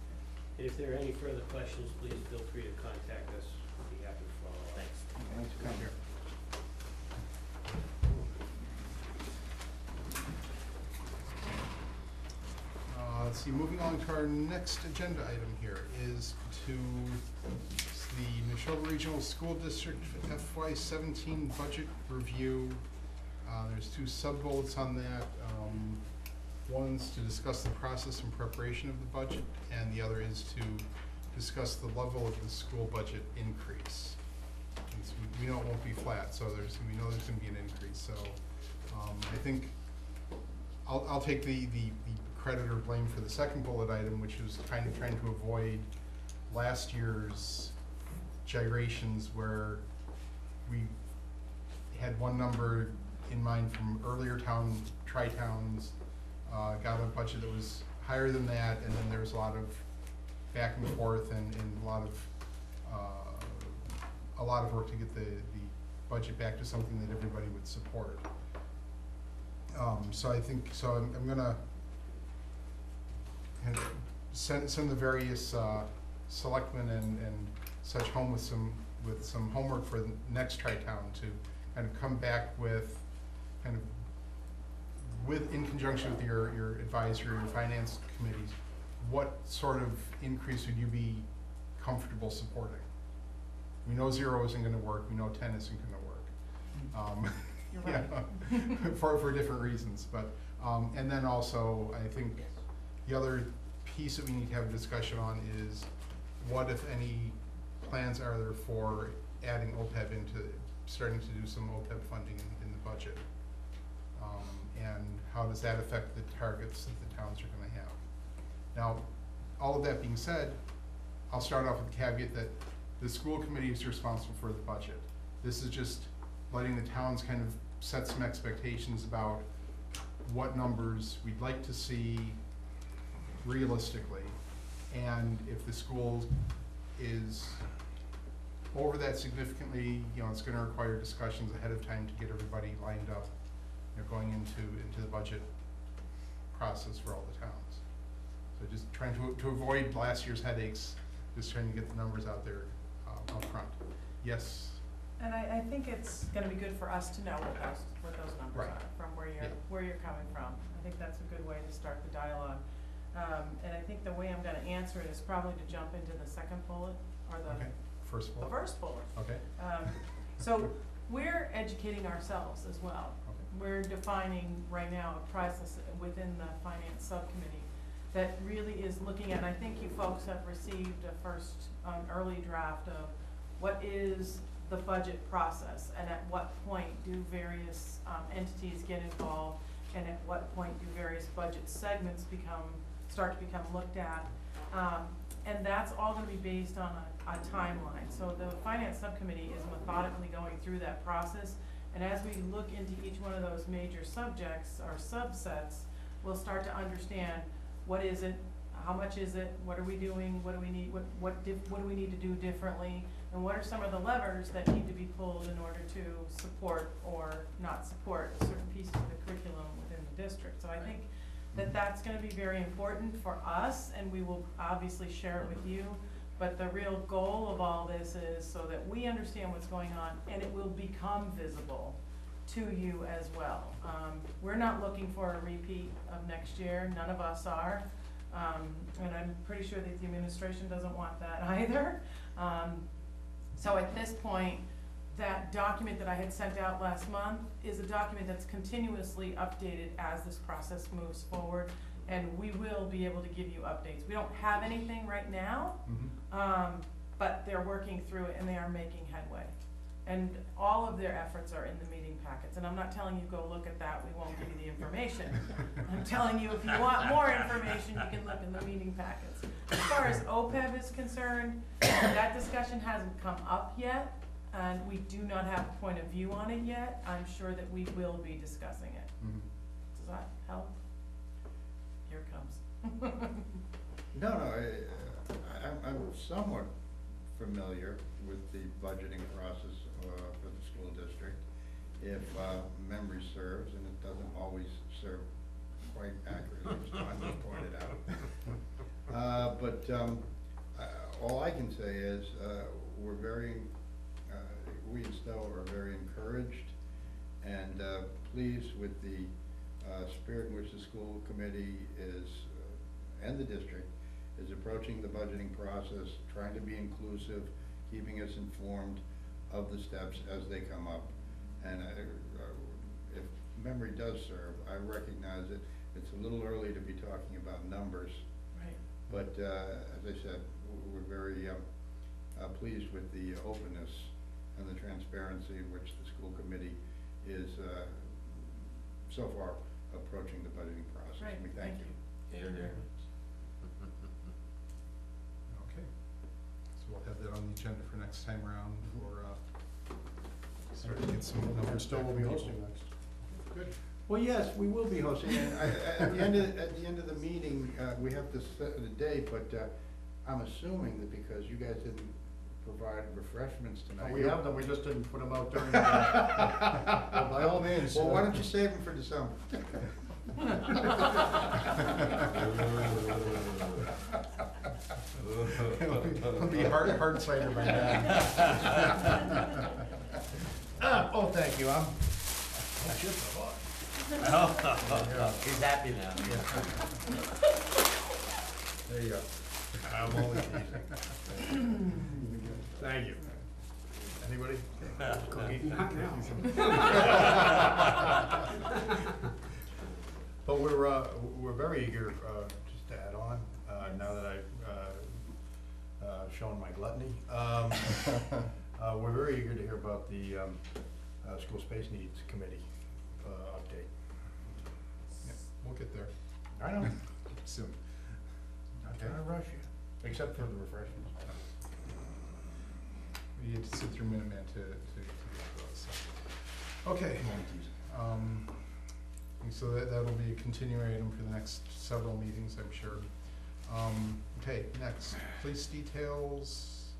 And if there are any further questions, please feel free to contact us, we'll be happy to follow up. Thanks. Thanks for coming here. Let's see, moving on to our next agenda item here is to the Neshoba Regional School District FY17 budget review. There's 2 sub-bullets on that. One's to discuss the process and preparation of the budget, and the other is to discuss the level of the school budget increase. And so we know it won't be flat, so we know there's gonna be an increase, so I think I'll take the credit or blame for the second bullet item, which was kind of trying to avoid last year's gyrations where we had one number in mind from earlier tri-towns, got a budget that was higher than that, and then there was a lot of back and forth and a lot of work to get the budget back to something that everybody would support. So I think, I'm gonna kind of send the various selectmen and such home with some homework for the next tri-town to kind of come back with in conjunction with your advisory, your finance committees, what sort of increase would you be comfortable supporting? We know 0 isn't gonna work, we know 10 isn't gonna work. You're you right. know, for different reasons, but, and then also, I think the other piece that we need to have a discussion on is what, if any, plans are there for adding OPEB starting to do some OPEB funding in the budget? And how does that affect the targets that the towns are gonna have? Now, all of that being said, I'll start off with the caveat that the school committee is responsible for the budget. This is just letting the towns kind of set some expectations about what numbers we'd like to see realistically. And if the school is over that significantly, it's gonna require discussions ahead of time to get everybody lined up, going into the budget process for all the towns. So just trying to avoid last year's headaches, just trying to get the numbers out there up front. Yes? And I think it's gonna be good for us to know what those numbers Right. are, from where Yeah. you're coming from. I think that's a good way to start the dialogue. And I think the way I'm gonna answer it is probably to jump into the second bullet, or Okay, first of the all. first bullet. Okay, So we're educating ourselves as well. okay. We're defining right now a process within the finance subcommittee that really is looking at, and I think you folks have received a first, early draft of what is the budget process, and at what point do various, entities get involved, and at what point do various budget segments start to become looked at. And that's all gonna be based on a timeline. So the finance subcommittee is methodically going through that process. And as we look into each one of those major subjects or subsets, we'll start to understand what is it, how much is it, what are we doing, what do we need, what do we need to do differently, and what are some of the levers that need to be pulled in order to support or not support certain pieces of the curriculum within the district. So I think that that's gonna be very important for us, and we will obviously share it with you. But the real goal of all this is so that we understand what's going on, and it will become visible to you as well. We're not looking for a repeat of next year, none of us are. And I'm pretty sure that the administration doesn't want that either. So at this point, that document that I had sent out last month is a document that's continuously updated as this process moves forward, and we will be able to give you updates. We don't have anything right now, but they're working through it and they are making headway. And all of their efforts are in the meeting packets, and I'm not telling you go look at that, we won't give you the information. I'm telling you, if you want more information, you can look in the meeting packets. As far as OPEB is concerned, that discussion hasn't come up yet, and we do not have a point of view on it yet. I'm sure that we will be discussing it. Does that help? Here it comes. No, I'm somewhat familiar with the budgeting process for the school district. If memory serves, and it doesn't always serve quite accurately, as John just pointed out. But all I can say is we're very, we in Stowe are very encouraged and pleased with the spirit in which the school committee is, and the district, is approaching the budgeting process, trying to be inclusive, keeping us informed of the steps as they come up. And if memory does serve, I recognize it. It's a little early to be talking about numbers. Right. But as I said, we're very pleased with the openness and the transparency in which the school committee is so far approaching the budgeting process. Right, We thank you. Here, there. Okay, so we'll have that on the agenda for next time around for, start to get some numbers. Still will be hosting next. Good. Well, yes, we will be hosting, and at the end of the meeting, we have to set the date, but I'm assuming that because you guys didn't provide refreshments tonight. We have them, we just didn't put them out during the, well, by all means. Well, why don't you save them for December? It'll be hard cider by then. Oh, thank you, I should have bought. He's happy now. There you go. I'm only teasing. Thank you. Anybody? But we're very eager, just to add on, now that I've shown my gluttony. We're very eager to hear about the School Space Needs Committee update. we'll get there I know, soon. not Okay. trying to rush you, except for the refreshments. We had to sit through Minuteman to get to those, so. Okay, and so that'll be a continuing item for the next several meetings, I'm sure. Okay, next, police details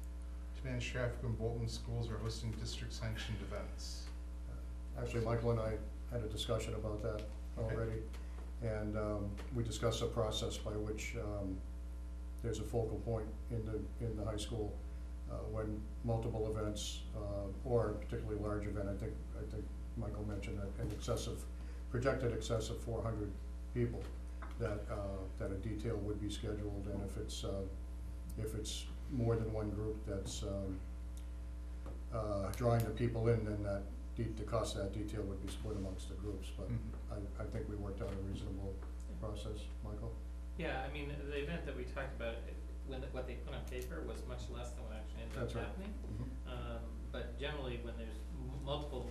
to manage traffic when Bolton schools are hosting district sanctioned events. Actually, Michael and I had a discussion about that Okay. already. And we discussed a process by which there's a focal point in the high school when multiple events, or a particularly large event, I think Michael mentioned that projected excess of 400 people, that a detail would be scheduled, and if it's more than one group that's drawing the people in, then the cost of that detail would be split amongst the groups, but Mhm. I think we worked out a reasonable process. Michael? Yeah, I mean, the event that we talked about, what they put on paper was much less than what actually ended up That's right. happening. Mhm. But generally, when there's multiple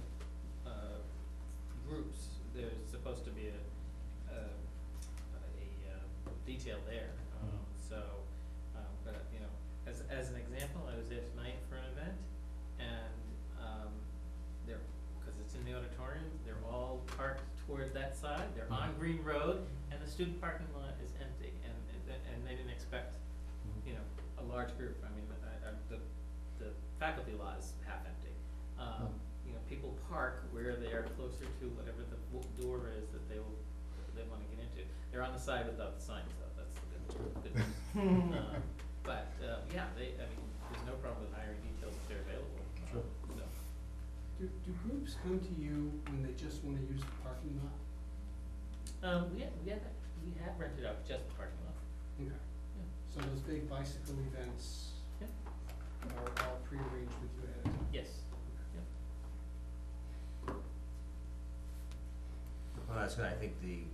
groups, there's supposed to be a detail there. But you know, as an example, I was there tonight for an event, and because it's in the auditorium, they're all parked toward that side. They're on Green Road, and the student parking lot is empty, and they didn't expect, you know, a large group. I mean, the faculty lot is half empty. You know, people park where they are closer to whatever the door is that they want to get into. They're on the side without the signs, though. That's the good news. Yeah, I mean, there's no problem with hiring details if they're available. Sure. So. Do groups come to you when they just wanna use the parking lot? We have rented out just the parking lot. Okay. Yeah. So those big bicycle events Yeah. are all prearranged with you ahead of time? Yes. Yep. Well, that's good. I think the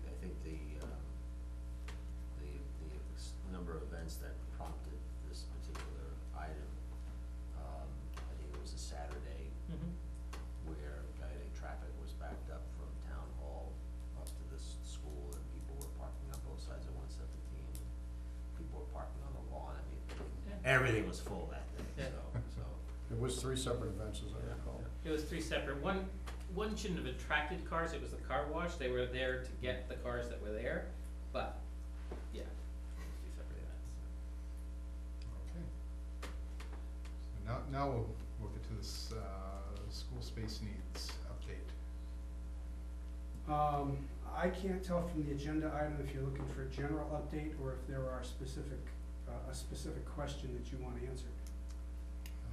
number of events that prompted this particular item, I think it was a Saturday where I think traffic was backed up from Town Hall up to this school, and people were parking on both sides of 117. People were parking on the lawn. I mean, everything was full that day. Yeah. So It was 3 separate events, as I recall. It was 3 separate. One shouldn't have attracted cars. It was the car wash. They were there to get the cars that were there, but yeah, 3 separate events. Okay. So now we'll get to this, school space needs update. I can't tell from the agenda item if you're looking for a general update or if there are a specific question that you want answered.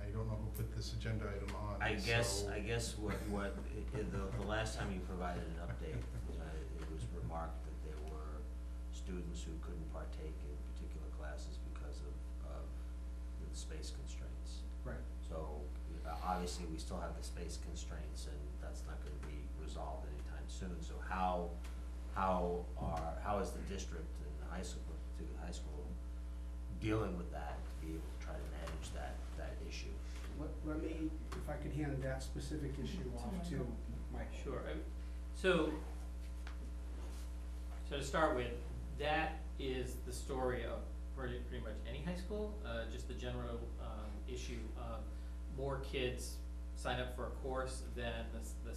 I don't know who put this agenda item on, I guess so- the last time you provided an update, it was remarked that there were students who couldn't partake in particular classes because of the space constraints. Right. So, obviously, we still have the space constraints, and that's not gonna be resolved anytime soon, so how is the district and the high school dealing with that, to be able to try to manage that issue? Let me, if I could hand that specific issue off to Mike. Sure. So to start with, that is the story of pretty much any high school, just the general issue of more kids sign up for a course than the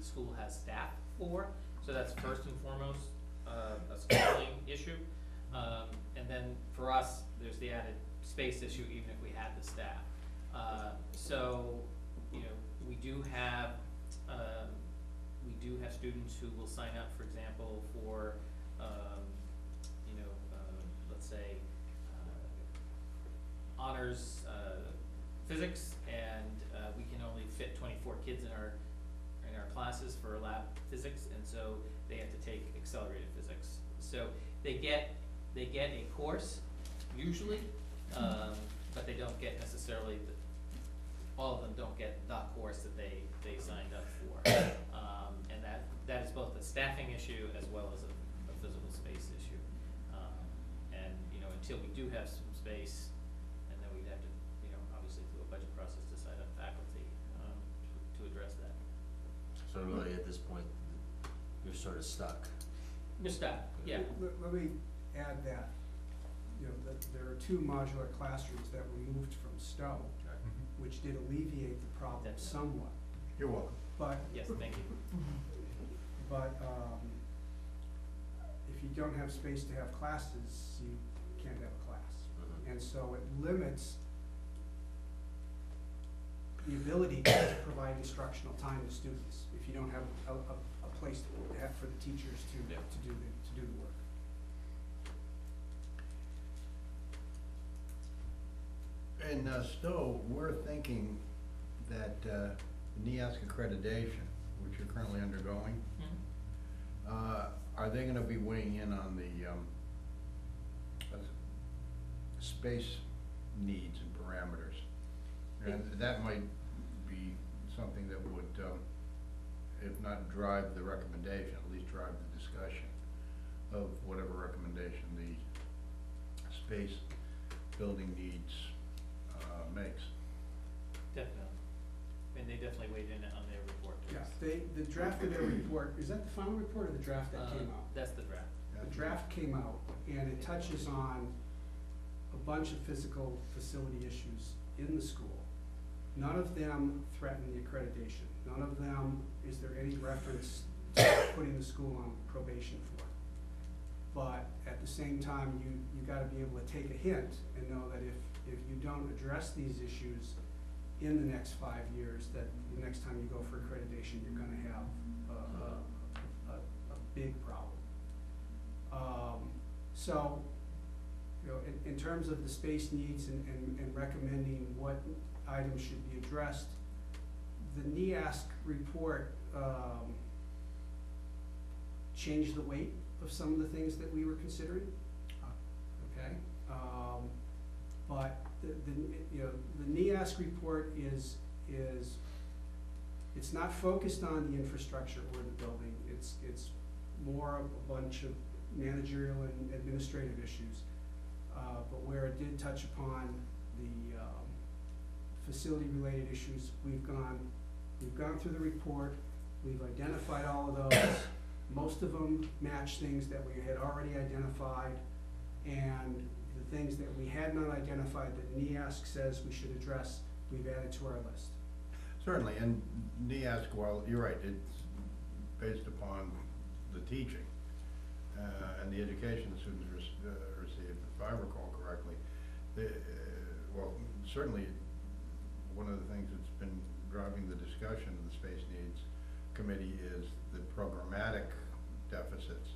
school has staff for. So that's first and foremost a scheduling issue. And then for us, there's the added space issue, even if we had the staff. So, you know, we do have students who will sign up, for example, for, let's say, honors physics, and we can only fit 24 kids in our classes for lab physics, and so they have to take accelerated physics. So they get a course usually, but they don't get necessarily all of them don't get the course that they signed up for. And that is both a staffing issue as well as a physical space issue. And, you know, until we do have some space, and then we'd have to, you know, obviously through a budget process, decide on faculty to address that. So really, at this point, you're sort of stuck. Mr. Staff, yeah. Let me add that, you know, that there are 2 modular classrooms that were moved from Stowe, which did alleviate the problem Definitely. somewhat. You're welcome. But, Yes, thank you. but, if you don't have space to have classes, you can't have a class. Mhm. And so it limits the ability to provide instructional time to students if you don't have a place to have for the teachers Yeah. to do the work. In Stowe, we're thinking that NEASC accreditation, which you're currently undergoing, are they gonna be weighing in on the space needs and parameters? And that might be something that would, if not drive the recommendation, at least drive the discussion of whatever recommendation the space building needs makes. Definitely. And they definitely weighed in on their report. Yeah, the draft of their report, is that the final report or the draft that came out? That's the draft. The draft came out, and it touches on a bunch of physical facility issues in the school. None of them threaten the accreditation. None of them is there any reference to putting the school on probation for. But at the same time, you gotta be able to take a hint and know that if you don't address these issues in the next 5 years, that the next time you go for accreditation, you're gonna have a big problem. So, you know, in terms of the space needs and recommending what items should be addressed, the NEASC report, changed the weight of some of the things that we were considering. Okay, but you know, the NEASC report is, it's not focused on the infrastructure or the building, it's more of a bunch of managerial and administrative issues. But where it did touch upon the, facility-related issues, we've gone through the report, we've identified all of those. Most of them match things that we had already identified, and the things that we had not identified that NEASC says we should address, we've added to our list. Certainly, and NEASC, while you're right, it's based upon the teaching and the education the students receive, if I recall correctly. Well, certainly, one of the things that's been driving the discussion of the Space Needs Committee is the programmatic deficits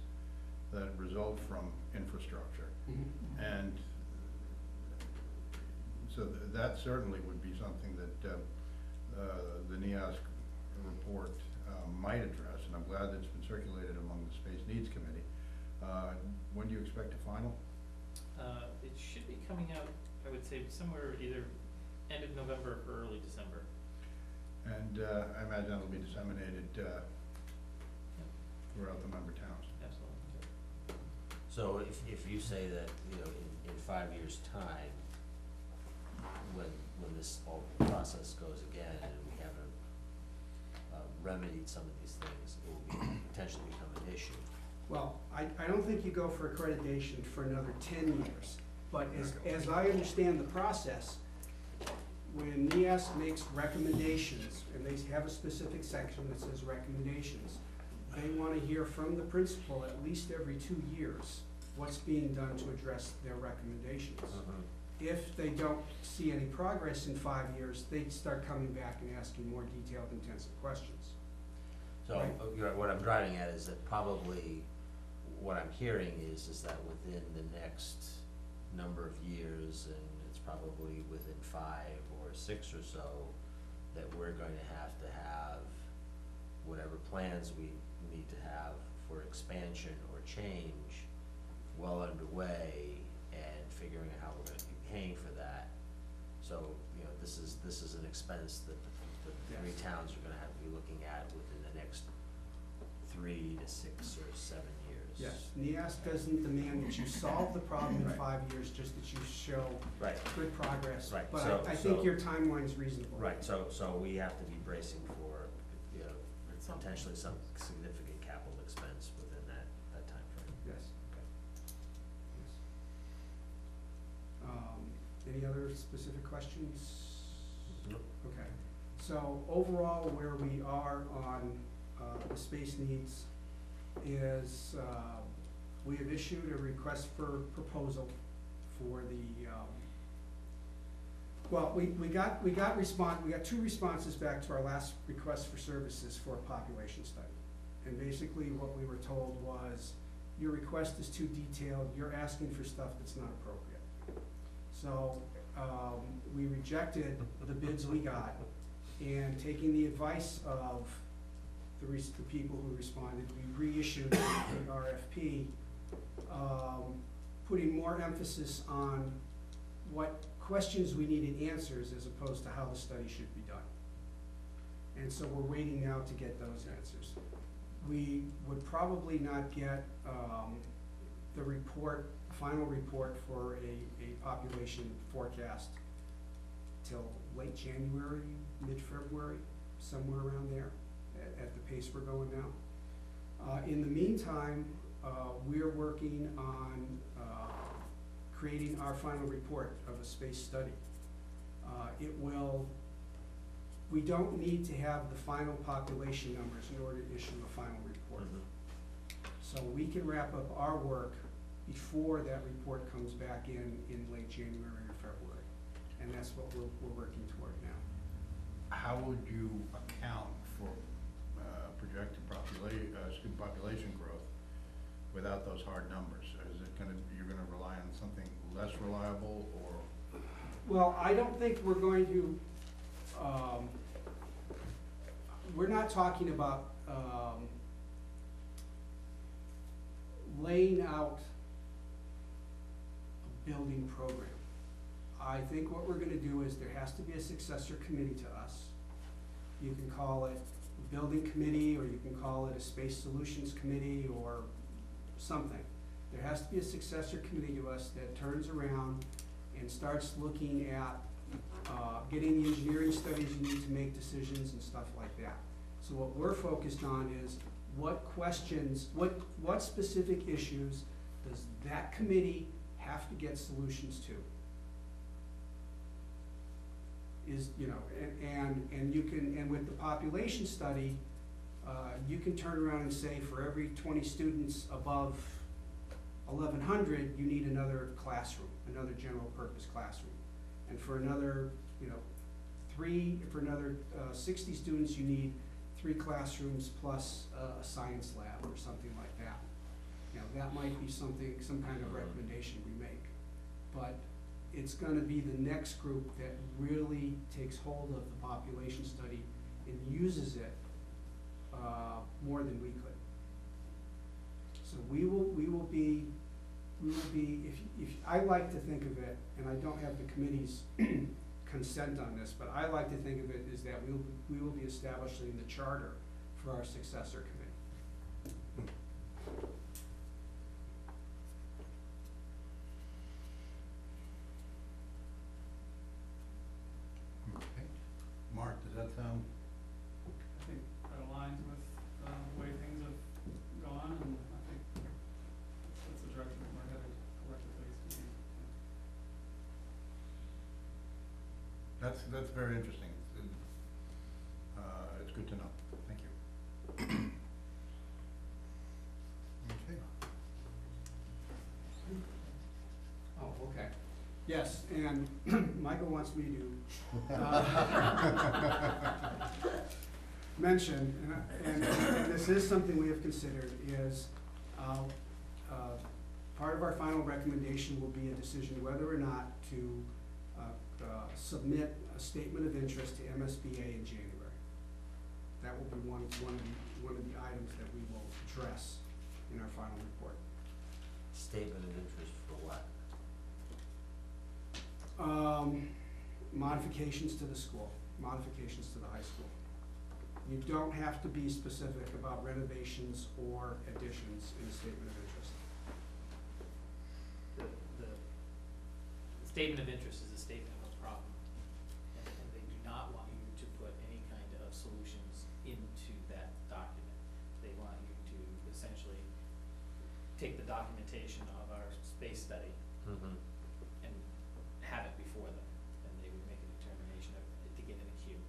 that result from infrastructure. And so that certainly would be something that the NEASC report might address, and I'm glad that it's been circulated among the Space Needs Committee. When do you expect a final? It should be coming out, I would say, somewhere either end of November or early December. And I imagine that'll be disseminated throughout the member towns. Absolutely. So if you say that, you know, in 5 years' time, when this whole process goes again and we haven't remedied some of these things, it will potentially become an issue. Well, I don't think you go for accreditation for another 10 years, but as I understand the process, when NEASC makes recommendations, and they have a specific section that says recommendations, they wanna hear from the principal at least every 2 years what's being done to address their recommendations. If they don't see any progress in 5 years, they start coming back and asking more detailed, intensive questions. So, Right. what I'm driving at is that probably, what I'm hearing is that within the next number of years, and it's probably within 5 or 6 or so, that we're going to have whatever plans we need to have for expansion or change well underway, and figuring out how we're gonna be paying for that. So, you know, this is an expense that the 3 Yes. towns are gonna have to be looking at within the next 3 to 6 or 7 years. Yes, NEASC doesn't demand that you solve the problem in Right. 5 years, just that you show Right, good progress. Right, But so- I think so- your timeline's reasonable. right, so we have to be bracing for, you know, Something. potentially some significant capital expense within that timeframe. Yes. Yes. Any other specific questions? Nope. Okay, so overall, where we are on, the space needs is, we have issued a request for proposal for the, well, we got two responses back to our last request for services for a population study. And basically what we were told was, your request is too detailed, you're asking for stuff that's not appropriate. So, we rejected the bids we got, and taking the advice of the people who responded, we reissued the RFP, putting more emphasis on what questions we needed answers as opposed to how the study should be done. And so we're waiting now to get those answers. We would probably not get the report, final report for a population forecast till late January, mid-February, somewhere around there, at the pace we're going now. In the meantime, we're working on creating our final report of a space study. We don't need to have the final population numbers in order to issue a final report. So we can wrap up our work before that report comes back in late January or February. And that's what we're working toward now. How would you account for projected student population growth without those hard numbers? Is it you're gonna rely on something less reliable, or? Well, I don't think we're going to, we're not talking about laying out a building program. I think what we're gonna do is there has to be a successor committee to us. You can call it a building committee, or you can call it a space solutions committee, or something. There has to be a successor committee to us that turns around and starts looking at getting the engineering studies you need to make decisions and stuff like that. So what we're focused on is what questions, what specific issues does that committee have to get solutions to? Is, you know, and you can, and with the population study, you can turn around and say for every 20 students above 1,100, you need another classroom, another general purpose classroom. And for another, you know, 60 students, you need 3 classrooms plus a science lab or something like that. You know, that might be something, some kind of recommendation we make. But it's gonna be the next group that really takes hold of the population study and uses it more than we could. So we will be, if I like to think of it, and I don't have the committee's consent on this, but I like to think of it is that we will be establishing the charter for our successor committee. Okay. Mark, does that sound? I think that aligns with the way things have gone, and I think that's the direction that we're headed collectively. That's very interesting. It's good to know. Thank you. Okay. Oh, okay. Yes, and Michael wants me to mention, and this is something we have considered, is part of our final recommendation will be a decision whether or not to submit a statement of interest to MSBA in January. That will be one of the items that we will address in our final report. Statement of interest for what? Modifications to the school, modifications to the high school. You don't have to be specific about renovations or additions in a statement of interest. The statement of interest is a statement of a problem, and they do not want you to put any kind of solutions into that document. They want you to essentially take the documentation of our space study Mm-hmm. and have it before them, and they would make a determination to get in a queue.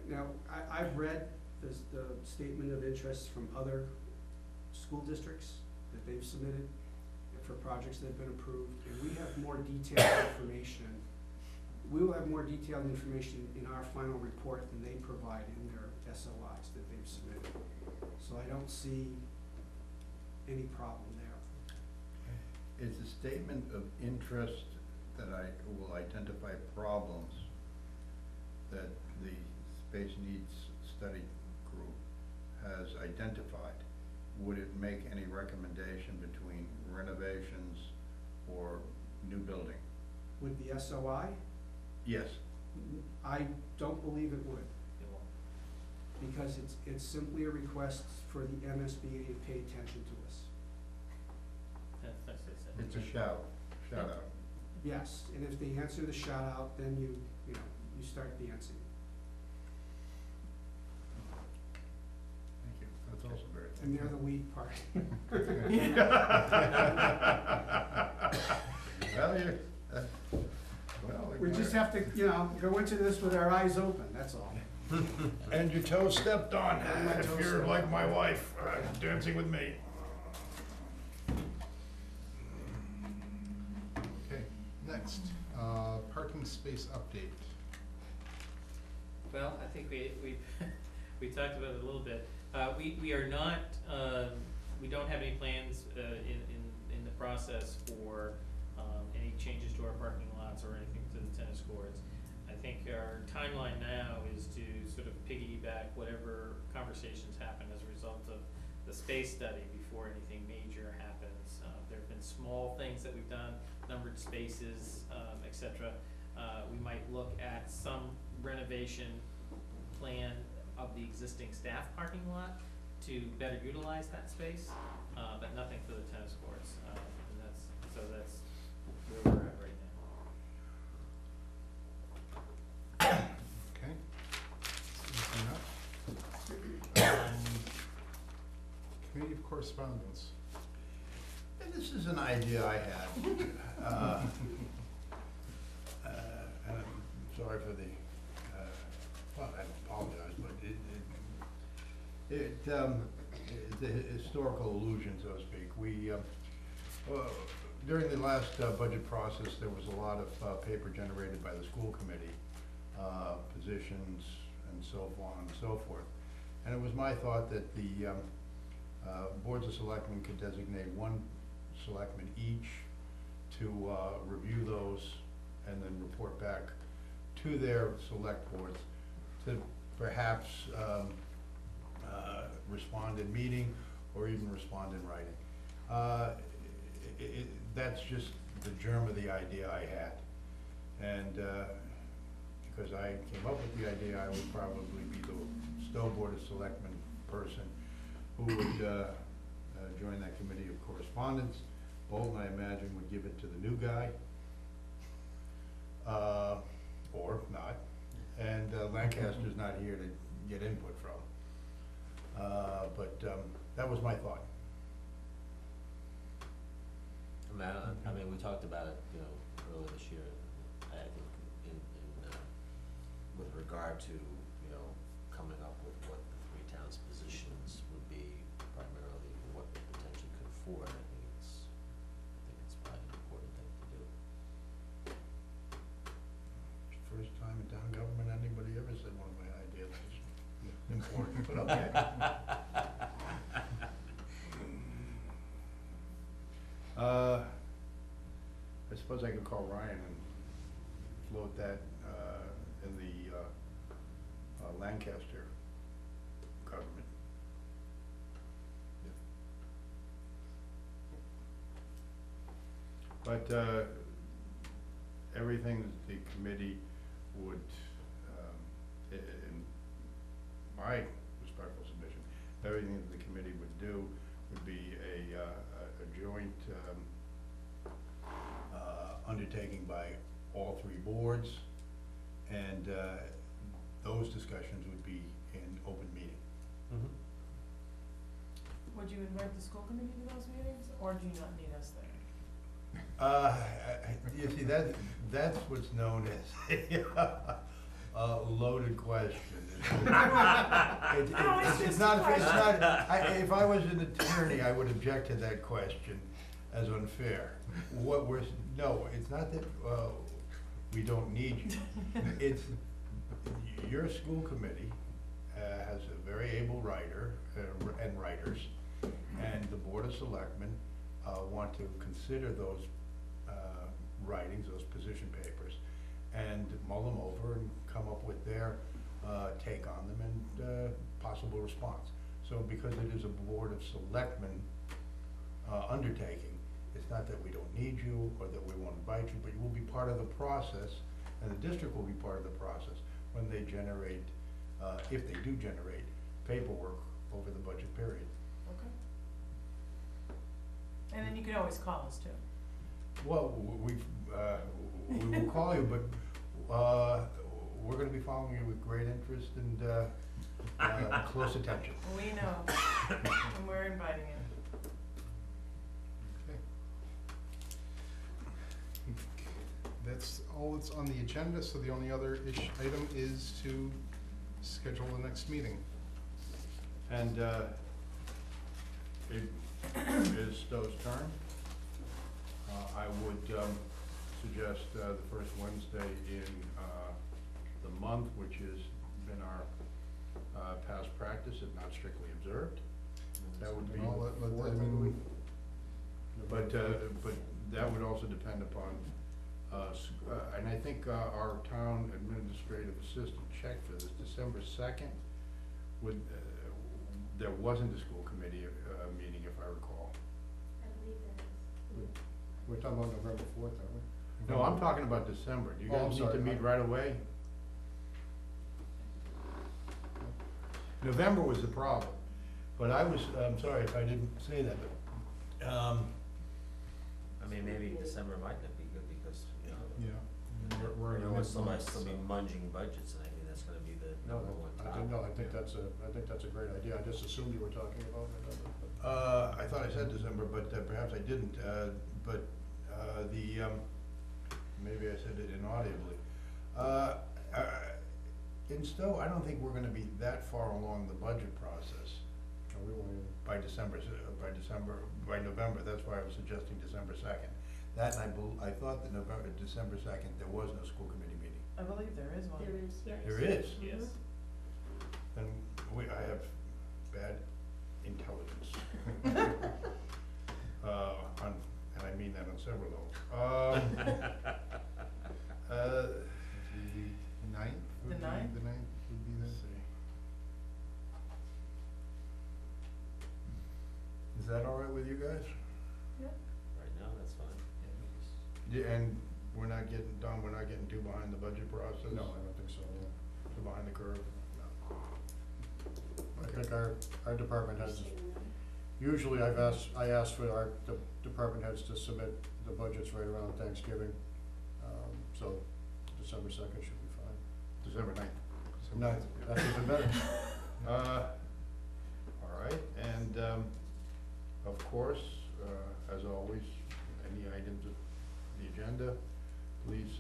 Now, I've read the statement of interest from other school districts that they've submitted for projects that have been approved, and we have more detailed information. We will have more detailed information in our final report than they provide in their SOIs that they've submitted. So I don't see any problem there. Is the statement of interest that I will identify problems that the Space Needs Study Group has identified, would it make any recommendation between renovations or new building? With the SOI, Yes. I don't believe it would, It won't. because it's simply a request for the MSBA to pay attention to us. That's what I said. It's a shout out. Yes, and if they answer the shout out, then you start dancing. Thank you. That's also very. And they're the lead part. Well, We just have to, go into this with our eyes open, that's all. And your toes stepped on, And my if toes you're stepped like on. my wife, dancing with me. Okay, next, parking space update. Well, I think we talked about it a little bit. We are not, we don't have any plans, in the process for, any changes to our parking lots or anything to the tennis courts. I think our timeline now is to sort of piggyback whatever conversations happen as a result of the space study before anything major happens. There've been small things that we've done, numbered spaces, et cetera. We might look at some renovation plan of the existing staff parking lot to better utilize that space, but nothing for the tennis courts. And that's where we're at right now. Okay. Anything else? Committee of correspondence. And this is an idea I had. And I'm sorry for the, well, I apologize, but it's a historical illusion, so to speak. We, during the last budget process, there was a lot of paper generated by the school committee, positions and so on and so forth. And it was my thought that the boards of selectmen could designate one selectman each to review those and then report back to their select boards to perhaps respond in meeting or even respond in writing. That's just the germ of the idea I had. And because I came up with the idea, I would probably be the Stowe Board of Selectmen person who would join that committee of correspondence. Bolton, I imagine, would give it to the new guy, or not. And Lancaster's not here to get input from. But that was my thought. I mean, we talked about it, earlier this year. I think in with regard to, coming up with what the three towns' positions would be, primarily what they potentially could afford, I think it's probably an important thing to do. First time in town government anybody ever said one of my ideas was important, but okay. I suppose I could call Ryan and float that in the Lancaster government. But everything that the committee would, in my respectful submission, everything that the committee would do would be a joint undertaking by all three boards, and those discussions would be in open meeting. Mm-hmm. Would you invite the school committee to those meetings, or do you not need us there? You see, that's what's known as a loaded question. It's not, if I was an attorney, I would object to that question as unfair. No, it's not that, we don't need you. It's, your school committee has a very able writer, and writers, and the Board of Selectmen want to consider those writings, those position papers, and mull them over and come up with their take on them and possible response. So because it is a Board of Selectmen undertaking, it's not that we don't need you or that we won't invite you, but you will be part of the process, and the district will be part of the process when they generate, if they do generate, paperwork over the budget period. Okay. And then you can always call us too. Well, we will call you, but we're gonna be following you with great interest and close attention. We know, and we're inviting you. Okay. That's all that's on the agenda, so the only other item is to schedule the next meeting. And it is Stowe's turn. I would suggest the first Wednesday in the month, which has been our past practice, if not strictly observed. That would be Well, the fourth, I believe. But that would also depend upon and I think our town administrative assistant checked for this, December 2nd, would, there wasn't a school committee meeting, if I recall. I believe that is. We're talking about November 4th, aren't we? No, I'm talking about December. Do you Oh, I'm guys need to sorry. meet right away? November was the problem, but I'm sorry if I didn't say that, but, I mean, maybe December might not be good because, you know, Yeah. We're in the everyone's mid-month, still be so- munging budgets, and I think that's gonna be the number one I topic. didn't know, I think that's a great idea, I just assumed you were talking about November, but. I thought I said December, but perhaps I didn't, but maybe I said it inaudibly. In Stowe, I don't think we're gonna be that far along the budget process No, we won't even. by November, that's why I was suggesting December 2nd. That, and I thought that December 2nd, there was no school committee meeting. I believe there is one. There is, yes. There is? Yes. Then I have bad intelligence. And I mean that on several levels. The ninth? The would be- ninth? The ninth would be Let's the. see. Is that all right with you guys? Right now, that's fine. Yeah, and we're not getting too behind the budget process? No, I don't think so, no. Too behind the curve? No. I think our department heads, Say the ninth. usually I asked for our department heads to submit the budgets right around Thanksgiving. So December 2nd should be fine. December 9th. Ninth, that's even better. All right, and, of course, as always, any items of the agenda, please,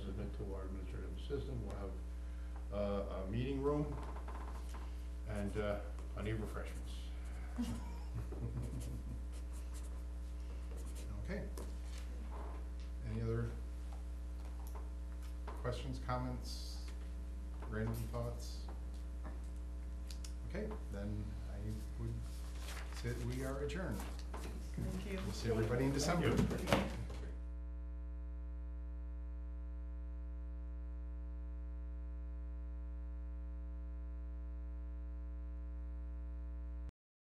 submit to our administrative assistant. We'll have, a meeting room and, plenty of refreshments. Okay. Any other questions, comments, random thoughts? Okay, then I would say that we are adjourned. Thank you. We'll see everybody in December. Thank you.